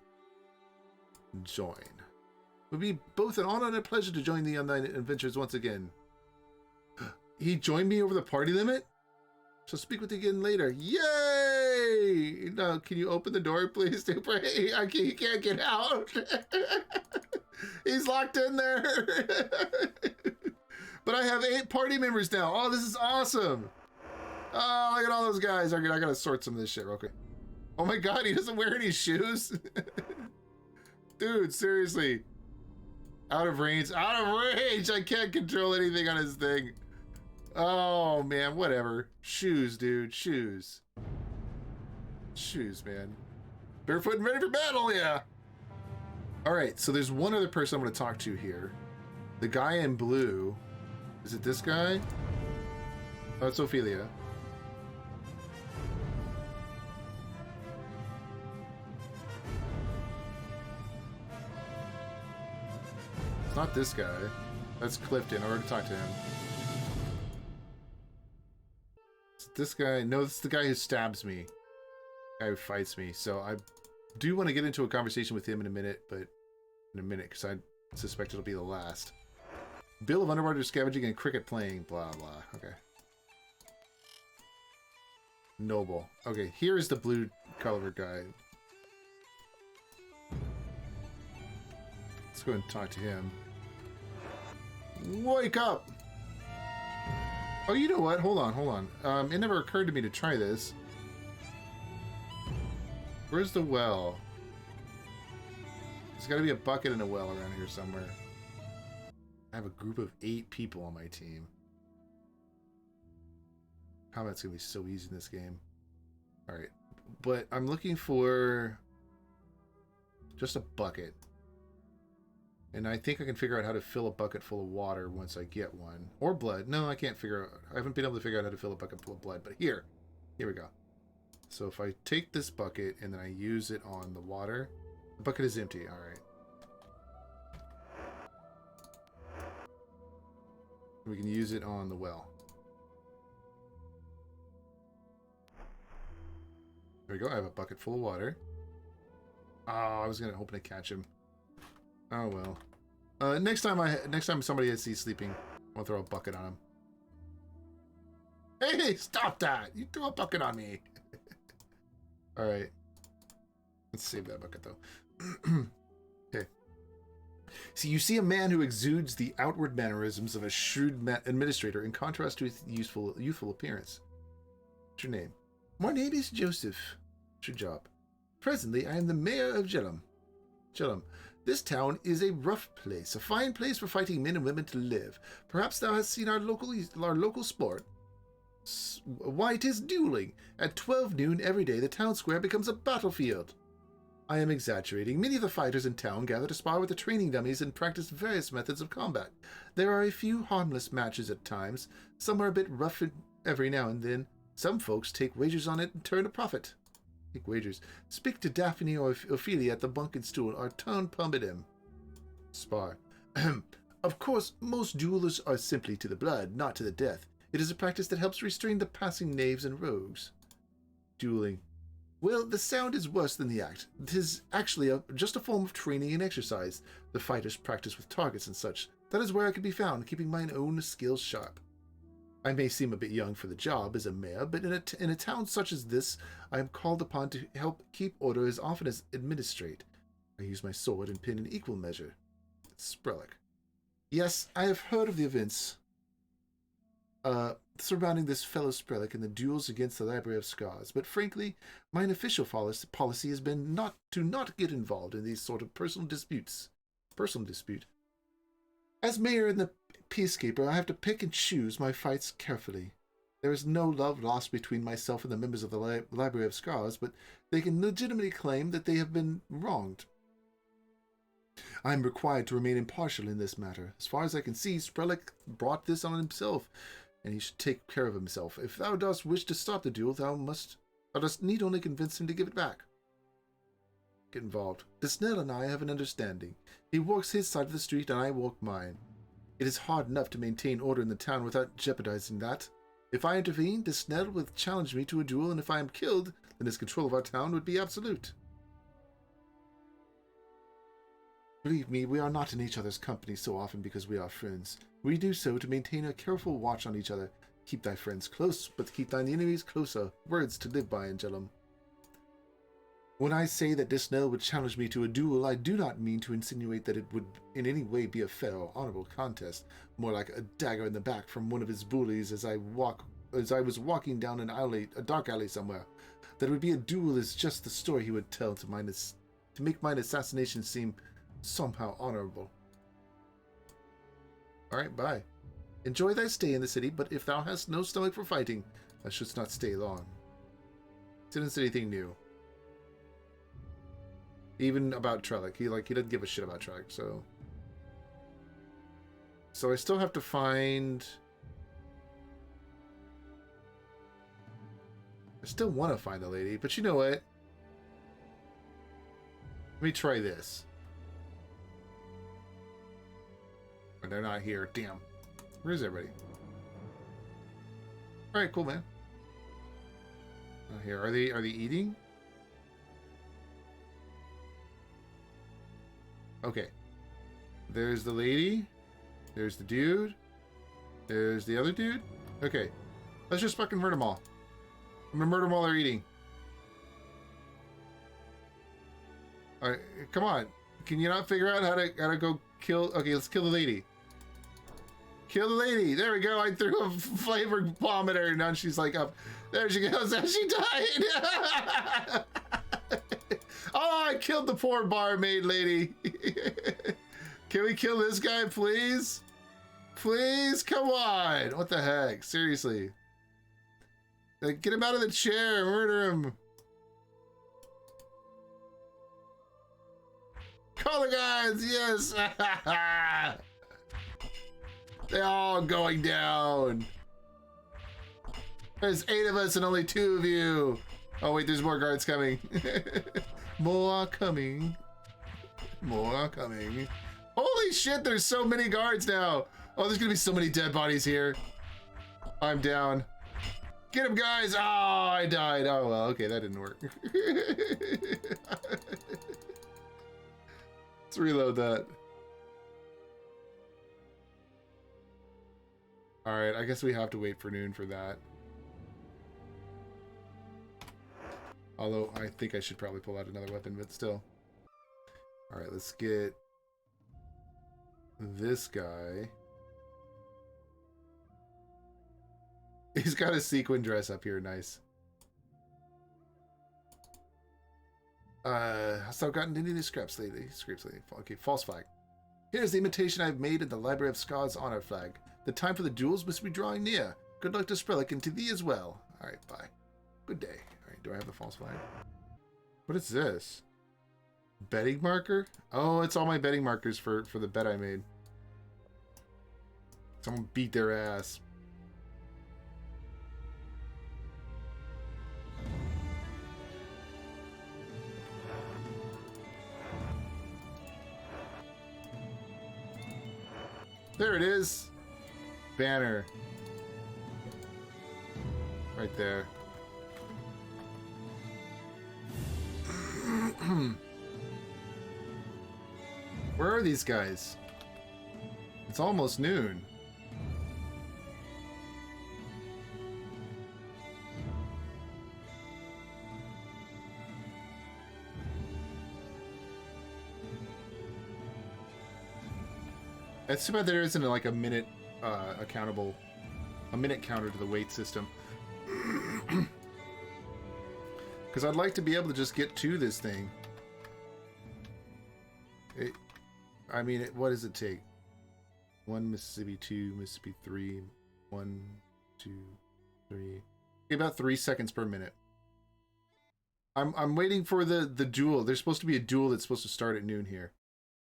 Join. It would be both an honor and a pleasure to join thee on thine adventures once again. He joined me over the party limit? Shall speak with you again later. Yay! Now, can you open the door, please, Dupre? He can't get out. He's locked in there. But I have 8 party members now. Oh, this is awesome. Oh, look at all those guys. I gotta sort some of this shit real quick. Oh my god, he doesn't wear any shoes? Dude, seriously. Out of range. Out of range! I can't control anything on his thing. Oh, man, whatever. Shoes, dude. Shoes. Shoes, man. Barefoot and ready for battle, yeah! Alright, so there's one other person I'm going to talk to here. The guy in blue. Is it this guy? Oh, it's Ophelia. It's not this guy. That's Clifton. I already talked to him. This guy, no, this is the guy who stabs me. The guy who fights me. So I do want to get into a conversation with him in a minute, because I suspect it'll be the last. Bill of underwater scavenging and cricket playing, blah, blah. Okay. Noble. Okay, here is the blue color guy. Let's go and talk to him. Wake up! Oh, you know what? Hold on. It never occurred to me to try this. Where's the well? There's got to be a bucket and a well around here somewhere. I have a group of 8 people on my team. Combat's going to be so easy in this game. Alright. But I'm looking for just a bucket. And I think I can figure out how to fill a bucket full of water once I get one. Or blood. No, I can't figure out. I haven't been able to figure out how to fill a bucket full of blood. But here we go. So if I take this bucket and then I use it on the water, the bucket is empty. Alright. We can use it on the well. There we go. I have a bucket full of water. Oh, I was gonna hoping to catch him. Oh well. Next time somebody I see sleeping, I'll throw a bucket on him. Hey, stop that! You threw a bucket on me. All right. Let's save that bucket though. Okay. So you see a man who exudes the outward mannerisms of a shrewd administrator in contrast to his youthful appearance. What's your name? My name is Joseph. What's your job? Presently, I am the mayor of Jellum. Jellum. This town is a rough place, a fine place for fighting men and women to live. Perhaps thou hast seen our local sport. Why, it is dueling. At 12 noon every day, the town square becomes a battlefield. I am exaggerating. Many of the fighters in town gather to spar with the training dummies and practice various methods of combat. There are a few harmless matches at times. Some are a bit rough every now and then. Some folks take wagers on it and turn a profit. Take wagers. Speak to Daphne or Ophelia at the bunk and stool, or turn pumbedem. Spar. Of course, most duelers are simply to the blood, not to the death. It is a practice that helps restrain the passing knaves and rogues. Dueling. Well, the sound is worse than the act. It is actually just a form of training and exercise. The fighters practice with targets and such. That is where I can be found, keeping mine own skills sharp. I may seem a bit young for the job as a mayor, but in a town such as this, I am called upon to help keep order as often as administrate. I use my sword and pin in equal measure. Sprellick. Yes, I have heard of the events surrounding this fellow Sprellick and the duels against the Library of Scars, but frankly, mine official policy has been not to get involved in these sort of personal disputes. As mayor and the peacekeeper, I have to pick and choose my fights carefully. There is no love lost between myself and the members of the Library of Scars, but they can legitimately claim that they have been wronged. I am required to remain impartial in this matter. As far as I can see, Sprellick brought this on himself, and he should take care of himself. If thou dost wish to stop the duel, thou dost need only convince him to give it back. Get involved. Desnell and I have an understanding. He walks his side of the street, and I walk mine. It is hard enough to maintain order in the town without jeopardizing that. If I intervene, Desnell will challenge me to a duel, and if I am killed, then his control of our town would be absolute. Believe me, we are not in each other's company so often because we are friends. We do so to maintain a careful watch on each other. Keep thy friends close, but keep thine enemies closer. Words to live by, Angelum. When I say that Desnell would challenge me to a duel, I do not mean to insinuate that it would in any way be a fair or honorable contest. More like a dagger in the back from one of his bullies as I was walking down a dark alley somewhere. That it would be a duel is just the story he would tell to make mine assassination seem somehow honorable. Alright, bye. Enjoy thy stay in the city, but if thou hast no stomach for fighting, thou shouldst not stay long. Didn't say anything new. Even about Trellick. He doesn't give a shit about Trellick, so... So I still have to find... I still want to find the lady, but you know what? Let me try this. But they're not here. Damn. Where is everybody? Alright, cool, man. Not here. Are they eating? Okay. There's the lady. There's the dude. There's the other dude. Okay. Let's just fucking murder them all. I'm gonna murder them while they're eating. Alright, come on. Can you not figure out how to go kill... Okay, let's kill the lady. Kill the lady. There we go. I threw a flavored bomb at her, and now she's like up. There she goes. Now she died. Oh Oh, I killed the poor barmaid lady. Can we kill this guy, please? Please, come on. What the heck? Seriously. Like, get him out of the chair. Murder him. Call the guys. Yes. They're all going down. There's 8 of us and only 2 of you. Oh, wait, there's more guards coming. More coming. More coming. Holy shit, there's so many guards now. Oh, there's gonna be so many dead bodies here. I'm down. Get him, guys. Oh, I died. Oh, well, okay, that didn't work. Let's reload that. All right, I guess we have to wait for noon for that. Although, I think I should probably pull out another weapon, but still. All right, let's get this guy. He's got a sequin dress up here, nice. So I've gotten any of these scraps lately. Okay, false flag. Here's the imitation I've made in the Library of Scots honor flag. The time for the duels must be drawing near. Good luck to Sprellick and to thee as well. Alright, bye. Good day. Alright, do I have the false flag? What is this? Betting marker? Oh, it's all my betting markers for the bet I made. Someone beat their ass. There it is. Banner. Right there. Where are these guys? It's almost noon. It's too bad there isn't like a minute a minute counter to the wait system. Because I'd like to be able to just get to this thing. What does it take? 1 Mississippi, 2 Mississippi, 3, 1, 2, 3. Okay, about 3 seconds per minute. I'm waiting for the duel. There's supposed to be a duel that's supposed to start at noon here.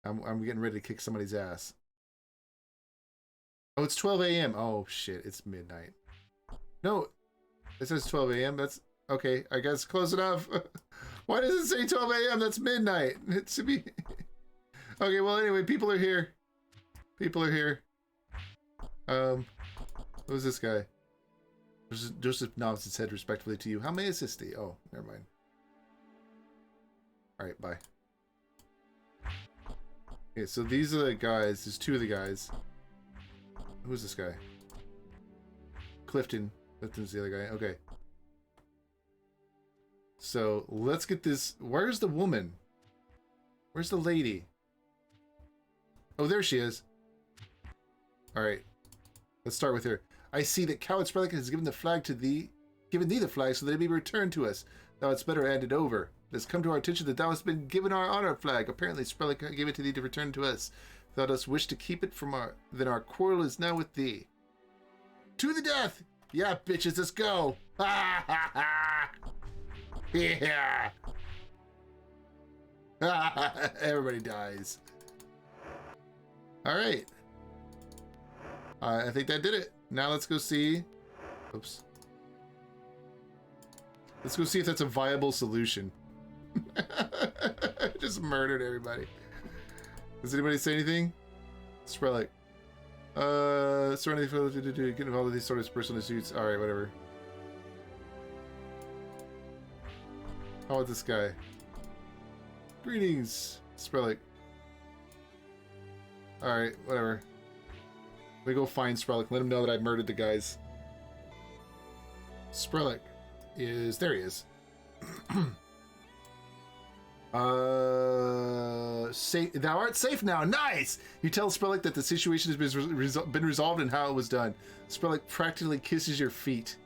I'm getting ready to kick somebody's ass. Oh, it's 12 a.m. Oh, shit. It's midnight. No. It says 12 a.m. That's... Okay, I guess close enough. Why does it say 12 a.m.? That's midnight. It should be... Okay, well, anyway, people are here. People are here. Who's this guy? Joseph nods his head respectfully to you. How may I assist thee? Oh, never mind. Alright, bye. Okay, so these are the guys. There's 2 of the guys. Who's this guy? Clifton. Clifton's the other guy. Okay. So, let's get this... Where's the woman? Where's the lady? Oh, there she is. Alright. Let's start with her. I see that Coward Sprellick has given thee the flag so that it may be returned to us. Thou hadst better hand it over. It has come to our attention that thou hast been given our honor flag. Apparently Sprellick gave it to thee to return to us. If thou dost wish to keep it then our quarrel is now with thee. To the death! Yeah, bitches, let's go! Ha ha ha! Yeah! Everybody dies. Alright. I think that did it. Now let's go see... Oops. Let's go see if that's a viable solution. Just murdered everybody. Does anybody say anything? Sprellick. Get involved with these sort of personal issues. Alright, whatever. How about this guy? Greetings, Sprellick. Alright, whatever. We go find Sprellick. Let him know that I murdered the guys. Sprellick is... There he is. Thou art safe now. Nice! You tell Sprellick that the situation has been resolved and how it was done. Sprellick practically kisses your feet.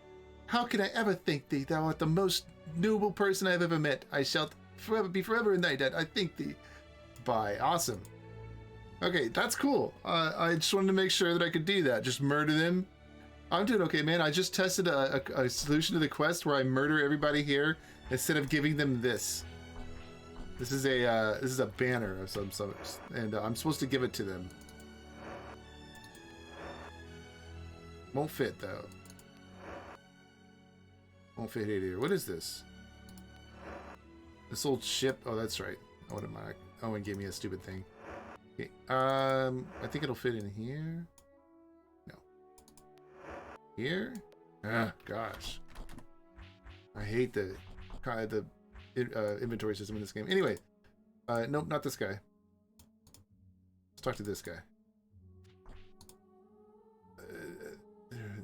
How can I ever thank thee? Thou art the most noble person I have ever met. I shall forever, be forever in thy debt. I thank thee. Bye. Awesome. Okay, that's cool. I just wanted to make sure that I could do that. Just murder them. I'm doing okay, man. I just tested a solution to the quest where I murder everybody here instead of giving them this. This is a banner of some sort, and I'm supposed to give it to them. Won't fit though. Won't fit here. What is this? This old ship. Oh, that's right. What am I? Owen gave me a stupid thing. Okay. I think it'll fit in here. No. Here? Ah, gosh. I hate the inventory system in this game. Anyway, nope, not this guy. Let's talk to this guy.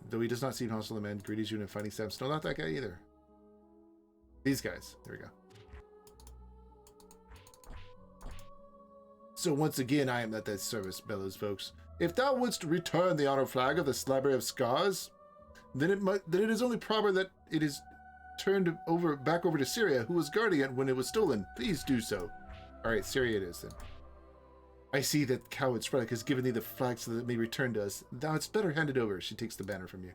Though he does not seem hostile to men, greedies you and fighting stamps. No, not that guy either. These guys. There we go. So once again, I am at thy service, bellows folks. If thou wouldst return the honor flag of the Library of Scars, then it is only proper that it is turned back over to Syria, who was guarding it when it was stolen. Please do so. All right, Syria it is then. I see that coward Sprelic has given thee the flag so that it may return to us. Thou hadst better hand it over. She takes the banner from you.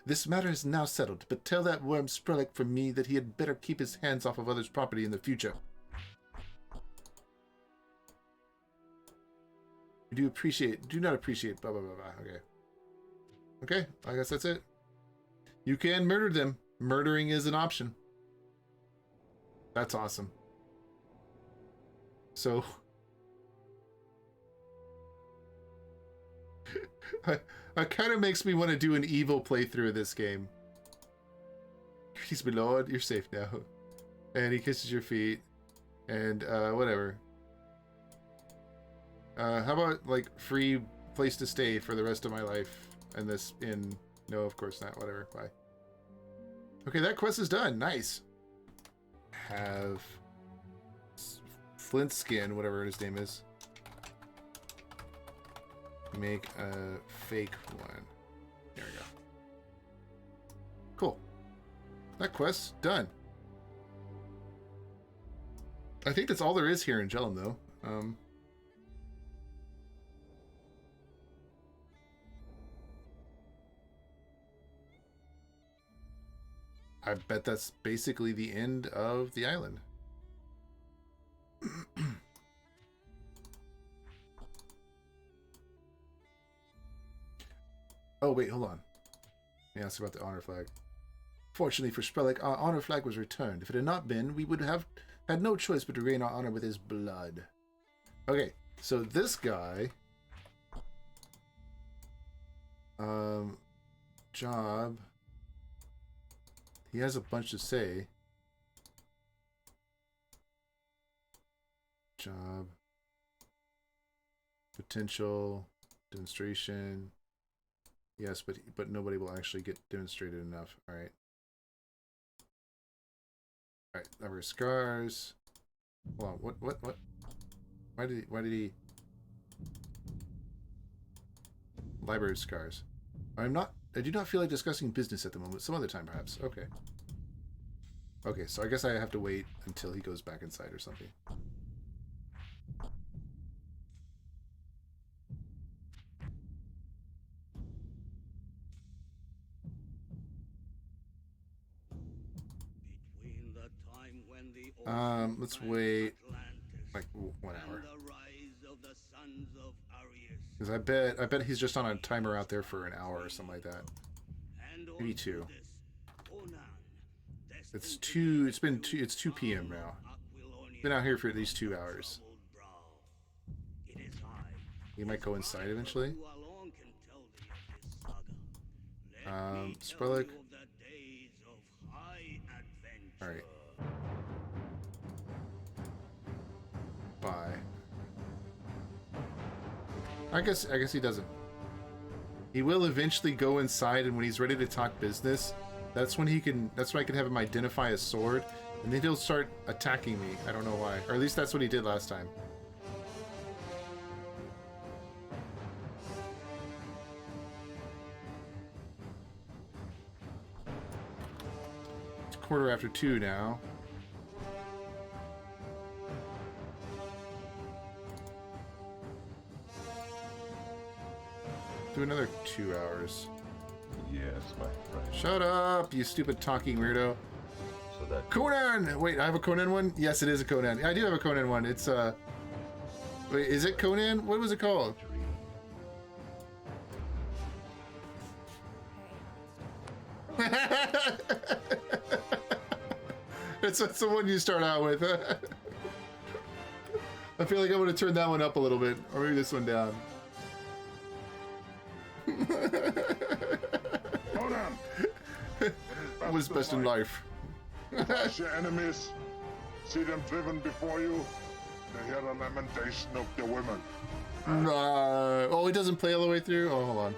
This matter is now settled, but tell that worm Sprelic from me that he had better keep his hands off of others' property in the future. Do not appreciate, blah, blah, blah, blah. Okay. Okay, I guess that's it. You can murder them. Murdering is an option. That's awesome. So... it kind of makes me want to do an evil playthrough of this game. Greetings, my lord. You're safe now. And he kisses your feet. And, whatever. How about, like, free place to stay for the rest of my life? And this in... No, of course not. Whatever. Bye. Okay, that quest is done. Nice. Have... Flint skin, whatever his name is. Make a fake one. There we go. Cool. That quest's done. I think that's all there is here in Jellum, though. I bet that's basically the end of the island. Oh, wait, hold on. Let me ask about the honor flag. Fortunately for Sprelic, our honor flag was returned. If it had not been, we would have had no choice but to regain our honor with his blood. Okay, so this guy... job... He has a bunch to say. Job. Potential. Demonstration. Yes, but nobody will actually get demonstrated enough. Alright. Alright, number of scars. Hold on, what? Why did he... Library of scars. I do not feel like discussing business at the moment. Some other time, perhaps. Okay. Okay, so I guess I have to wait until he goes back inside or something. Let's wait like 1 hour. Because I bet he's just on a timer out there for an hour or something like that. Maybe 2. It's 2. It's 2 p.m. now. Been out here for at least 2 hours. He might go inside eventually. Sprelic. Alright. Bye. I guess he doesn't. He will eventually go inside, and when he's ready to talk business, that's when I can have him identify a sword, and then he'll start attacking me. I don't know why. Or at least that's what he did last time. It's 2:15 now. Do another 2 hours. Yes, my friend. Shut up, you stupid talking weirdo. So that Conan! Wait, I have a Conan one? Yes, it is a Conan. I do have a Conan one. It's, wait, is it Conan? What was it called? That's the one you start out with. I feel like I'm going to turn that one up a little bit. Or maybe this one down. Conan! What was best in life? Crush your enemies, see them driven before you, they hear the lamentation of the women. Oh, it doesn't play all the way through? Oh, hold on.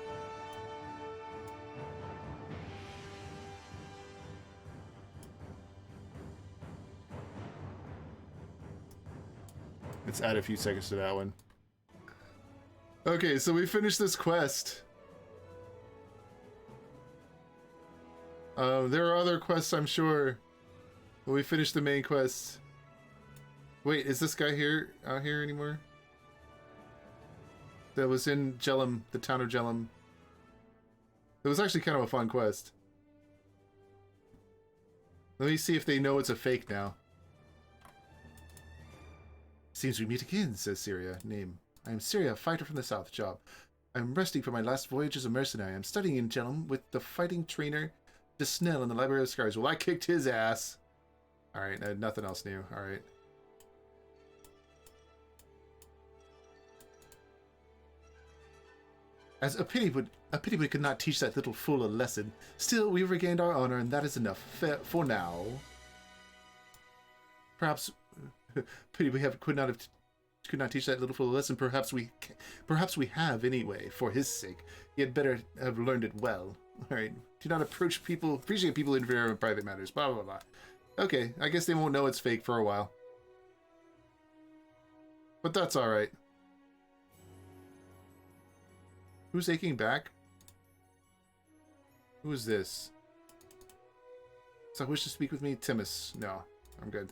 Let's add a few seconds to that one. Okay, so we finished this quest. There are other quests, I'm sure. But we finished the main quest. Wait, is this guy here out here anymore? That was in Jellum, the town of Jellum. It was actually kind of a fun quest. Let me see if they know it's a fake now. Seems we meet again, says Syria. Name. I am Syria, fighter from the south. Job. I am resting from my last voyage as a mercenary. I am studying in Jellum with the fighting trainer DeSnell in the Library of Scars. Well, I kicked his ass. Alright, nothing else new. Alright. As a pity we could not teach that little fool a lesson. Still, we've regained our honor, and that is enough for now. Perhaps, pity we could not teach that little fool a lesson. Perhaps we have anyway. For his sake, he had better have learned it well. All right. Do not appreciate people interfere in private matters. Blah blah blah. Okay, I guess they won't know it's fake for a while. But that's all right. Who's aching back? Who is this? So I wish to speak with me, Timus. No, I'm good.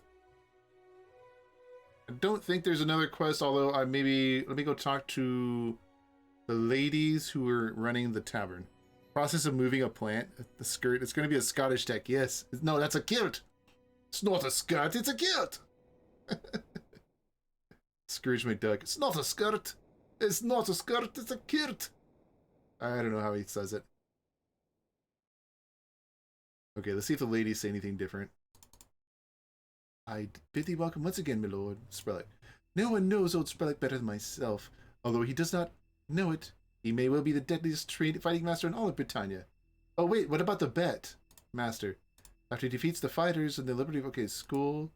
I don't think there's another quest, although let me go talk to the ladies who are running the tavern. Process of moving a plant. The skirt. It's going to be a Scottish deck. Yes. No, that's a kilt. It's not a skirt. It's a kilt. Scrooge McDuck. It's not a skirt. It's not a skirt. It's a kilt. I don't know how he says it. Okay, let's see if the ladies say anything different. I bid thee welcome once again, my lord. Sprellick. No one knows old Sprellick better than myself. Although he does not know it, he may well be the deadliest fighting master in all of Britannia. Oh wait, what about the bet, master? After he defeats the fighters in the Liberty of... Okay, school.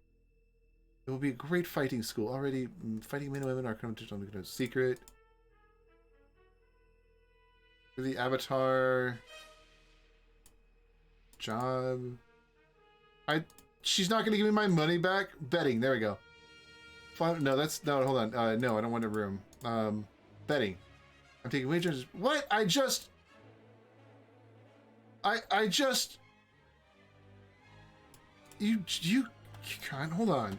It will be a great fighting school. Already, fighting men and women are coming to secret. The avatar... Job... She's not going to give me my money back? Betting, there we go. No, hold on. No, I don't want a room. Betting. I'm taking wagers. What? I just... You can't, hold on.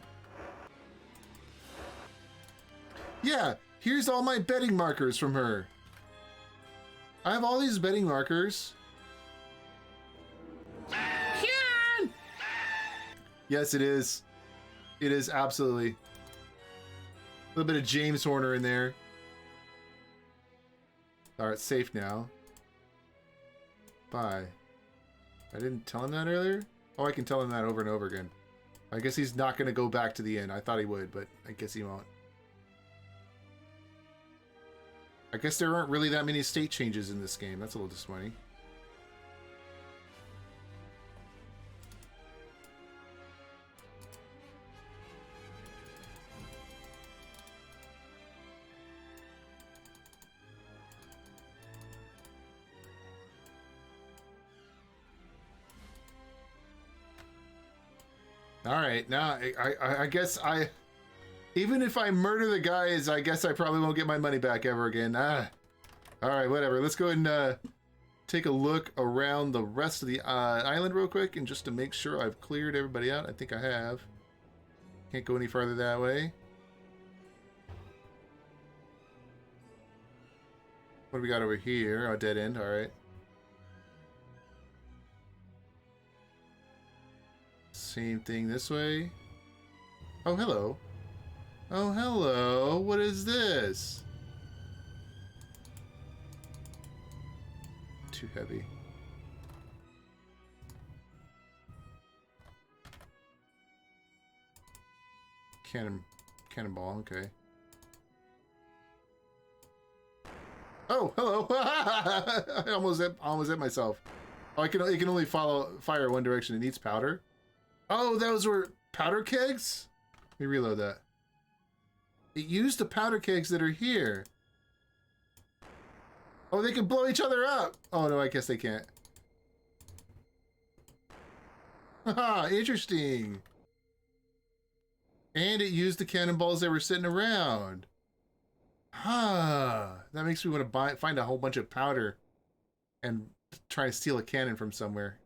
Yeah, here's all my betting markers from her. I have all these betting markers. Yes, it is. It is, absolutely. A little bit of James Horner in there. Alright, safe now. Bye. I didn't tell him that earlier? Oh, I can tell him that over and over again. I guess he's not going to go back to the inn. I thought he would, but I guess he won't. I guess there aren't really that many state changes in this game. That's a little disappointing. All right, now I guess even if I murder the guys, I guess I probably won't get my money back ever again. All right, whatever. Let's go ahead and take a look around the rest of the island real quick, and just to make sure I've cleared everybody out. I think I have. Can't go any farther that way. What do we got over here? Oh, dead end. All right. Same thing this way. Oh, hello. Oh, hello. What is this? Too heavy. Cannonball, okay. Oh, hello! I almost hit myself. Oh, it can only fire one direction. It needs powder. Oh, those were powder kegs? Let me reload that. It used the powder kegs that are here. Oh, they can blow each other up. Oh no, I guess they can't. Haha, interesting. And it used the cannonballs that were sitting around. Huh. That makes me want to find a whole bunch of powder and try to steal a cannon from somewhere.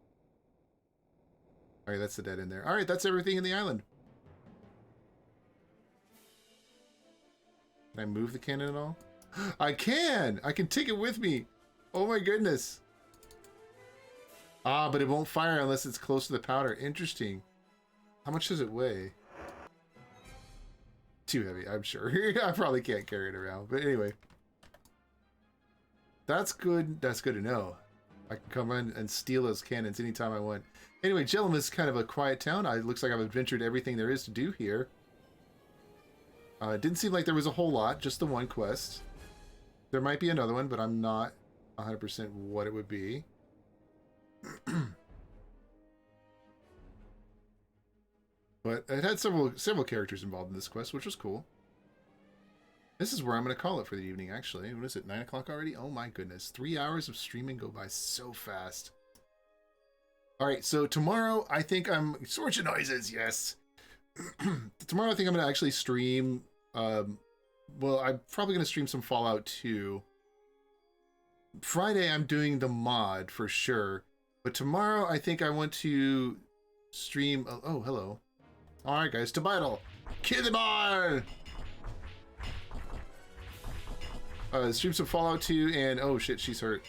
Alright, that's the dead end there. Alright, that's everything in the island. Can I move the cannon at all? I can! I can take it with me! Oh my goodness. Ah, but it won't fire unless it's close to the powder. Interesting. How much does it weigh? Too heavy, I'm sure. I probably can't carry it around. But anyway. That's good. That's good to know. I can come in and steal those cannons anytime I want. Anyway, Jellum is kind of a quiet town. It looks like I've adventured everything there is to do here. It didn't seem like there was a whole lot, just the one quest. There might be another one, but I'm not 100% what it would be. But it had several characters involved in this quest, which was cool. This is where I'm going to call it for the evening, actually. What is it, 9 o'clock already? Oh my goodness. 3 hours of streaming go by so fast. Alright, so tomorrow, I think I'm... Sorcha noises, yes! Tomorrow, I think I'm going to actually stream... well, I'm probably going to stream some Fallout 2. Friday, I'm doing the mod, for sure. But tomorrow, I think I want to stream... Oh, hello. Alright, guys, to battle! Kill them all! Stream some Fallout 2, and... Oh, shit, she's hurt.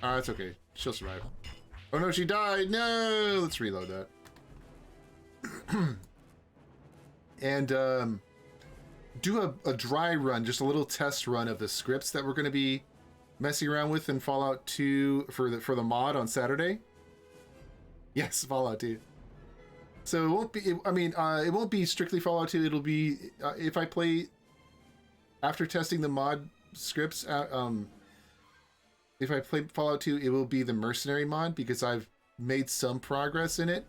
Ah, that's okay. She'll survive. Oh, no, she died! No! Let's reload that. And, do a dry run, just a little test run of the scripts that we're going to be messing around with in Fallout 2 for the mod on Saturday. Yes, Fallout 2. So it won't be, it won't be strictly Fallout 2. It'll be, if I play, after testing the mod scripts, if I play Fallout 2, it will be the Mercenary mod, because I've made some progress in it.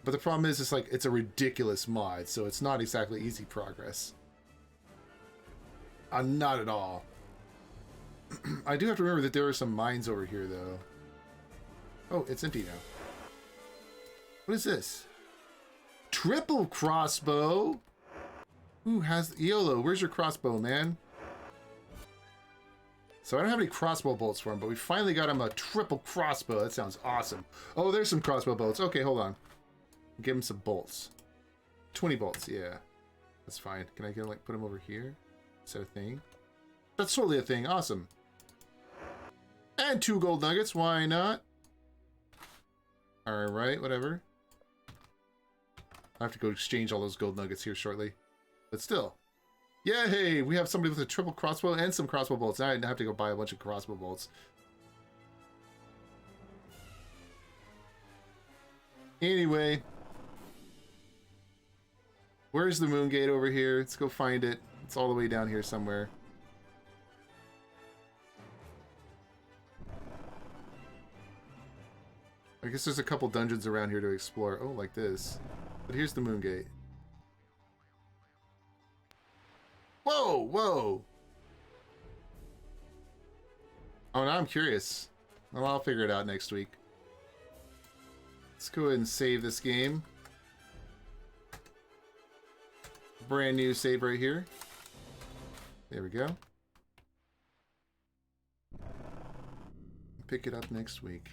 But the problem is, it's a ridiculous mod, so it's not exactly easy progress. Not at all. I do have to remember that there are some mines over here, though. Oh, it's empty now. What is this? Triple crossbow? Who has... YOLO, where's your crossbow, man? So I don't have any crossbow bolts for him, but we finally got him a triple crossbow. That sounds awesome. Oh, there's some crossbow bolts. Okay, hold on. Give him some bolts. 20 bolts, yeah. That's fine. Can I get him, put him over here? Is that a thing? That's totally a thing. Awesome. And 2 gold nuggets. Why not? Alright, whatever. I have to go exchange all those gold nuggets here shortly. But still. Yay! We have somebody with a triple crossbow and some crossbow bolts. Now I have to go buy a bunch of crossbow bolts. Anyway. Where's the moon gate over here? Let's go find it. It's all the way down here somewhere. I guess there's a couple dungeons around here to explore. Oh, like this. But here's the moon gate. Whoa, whoa! Oh, now I'm curious. Well, I'll figure it out next week. Let's go ahead and save this game. Brand new save right here. There we go. Pick it up next week.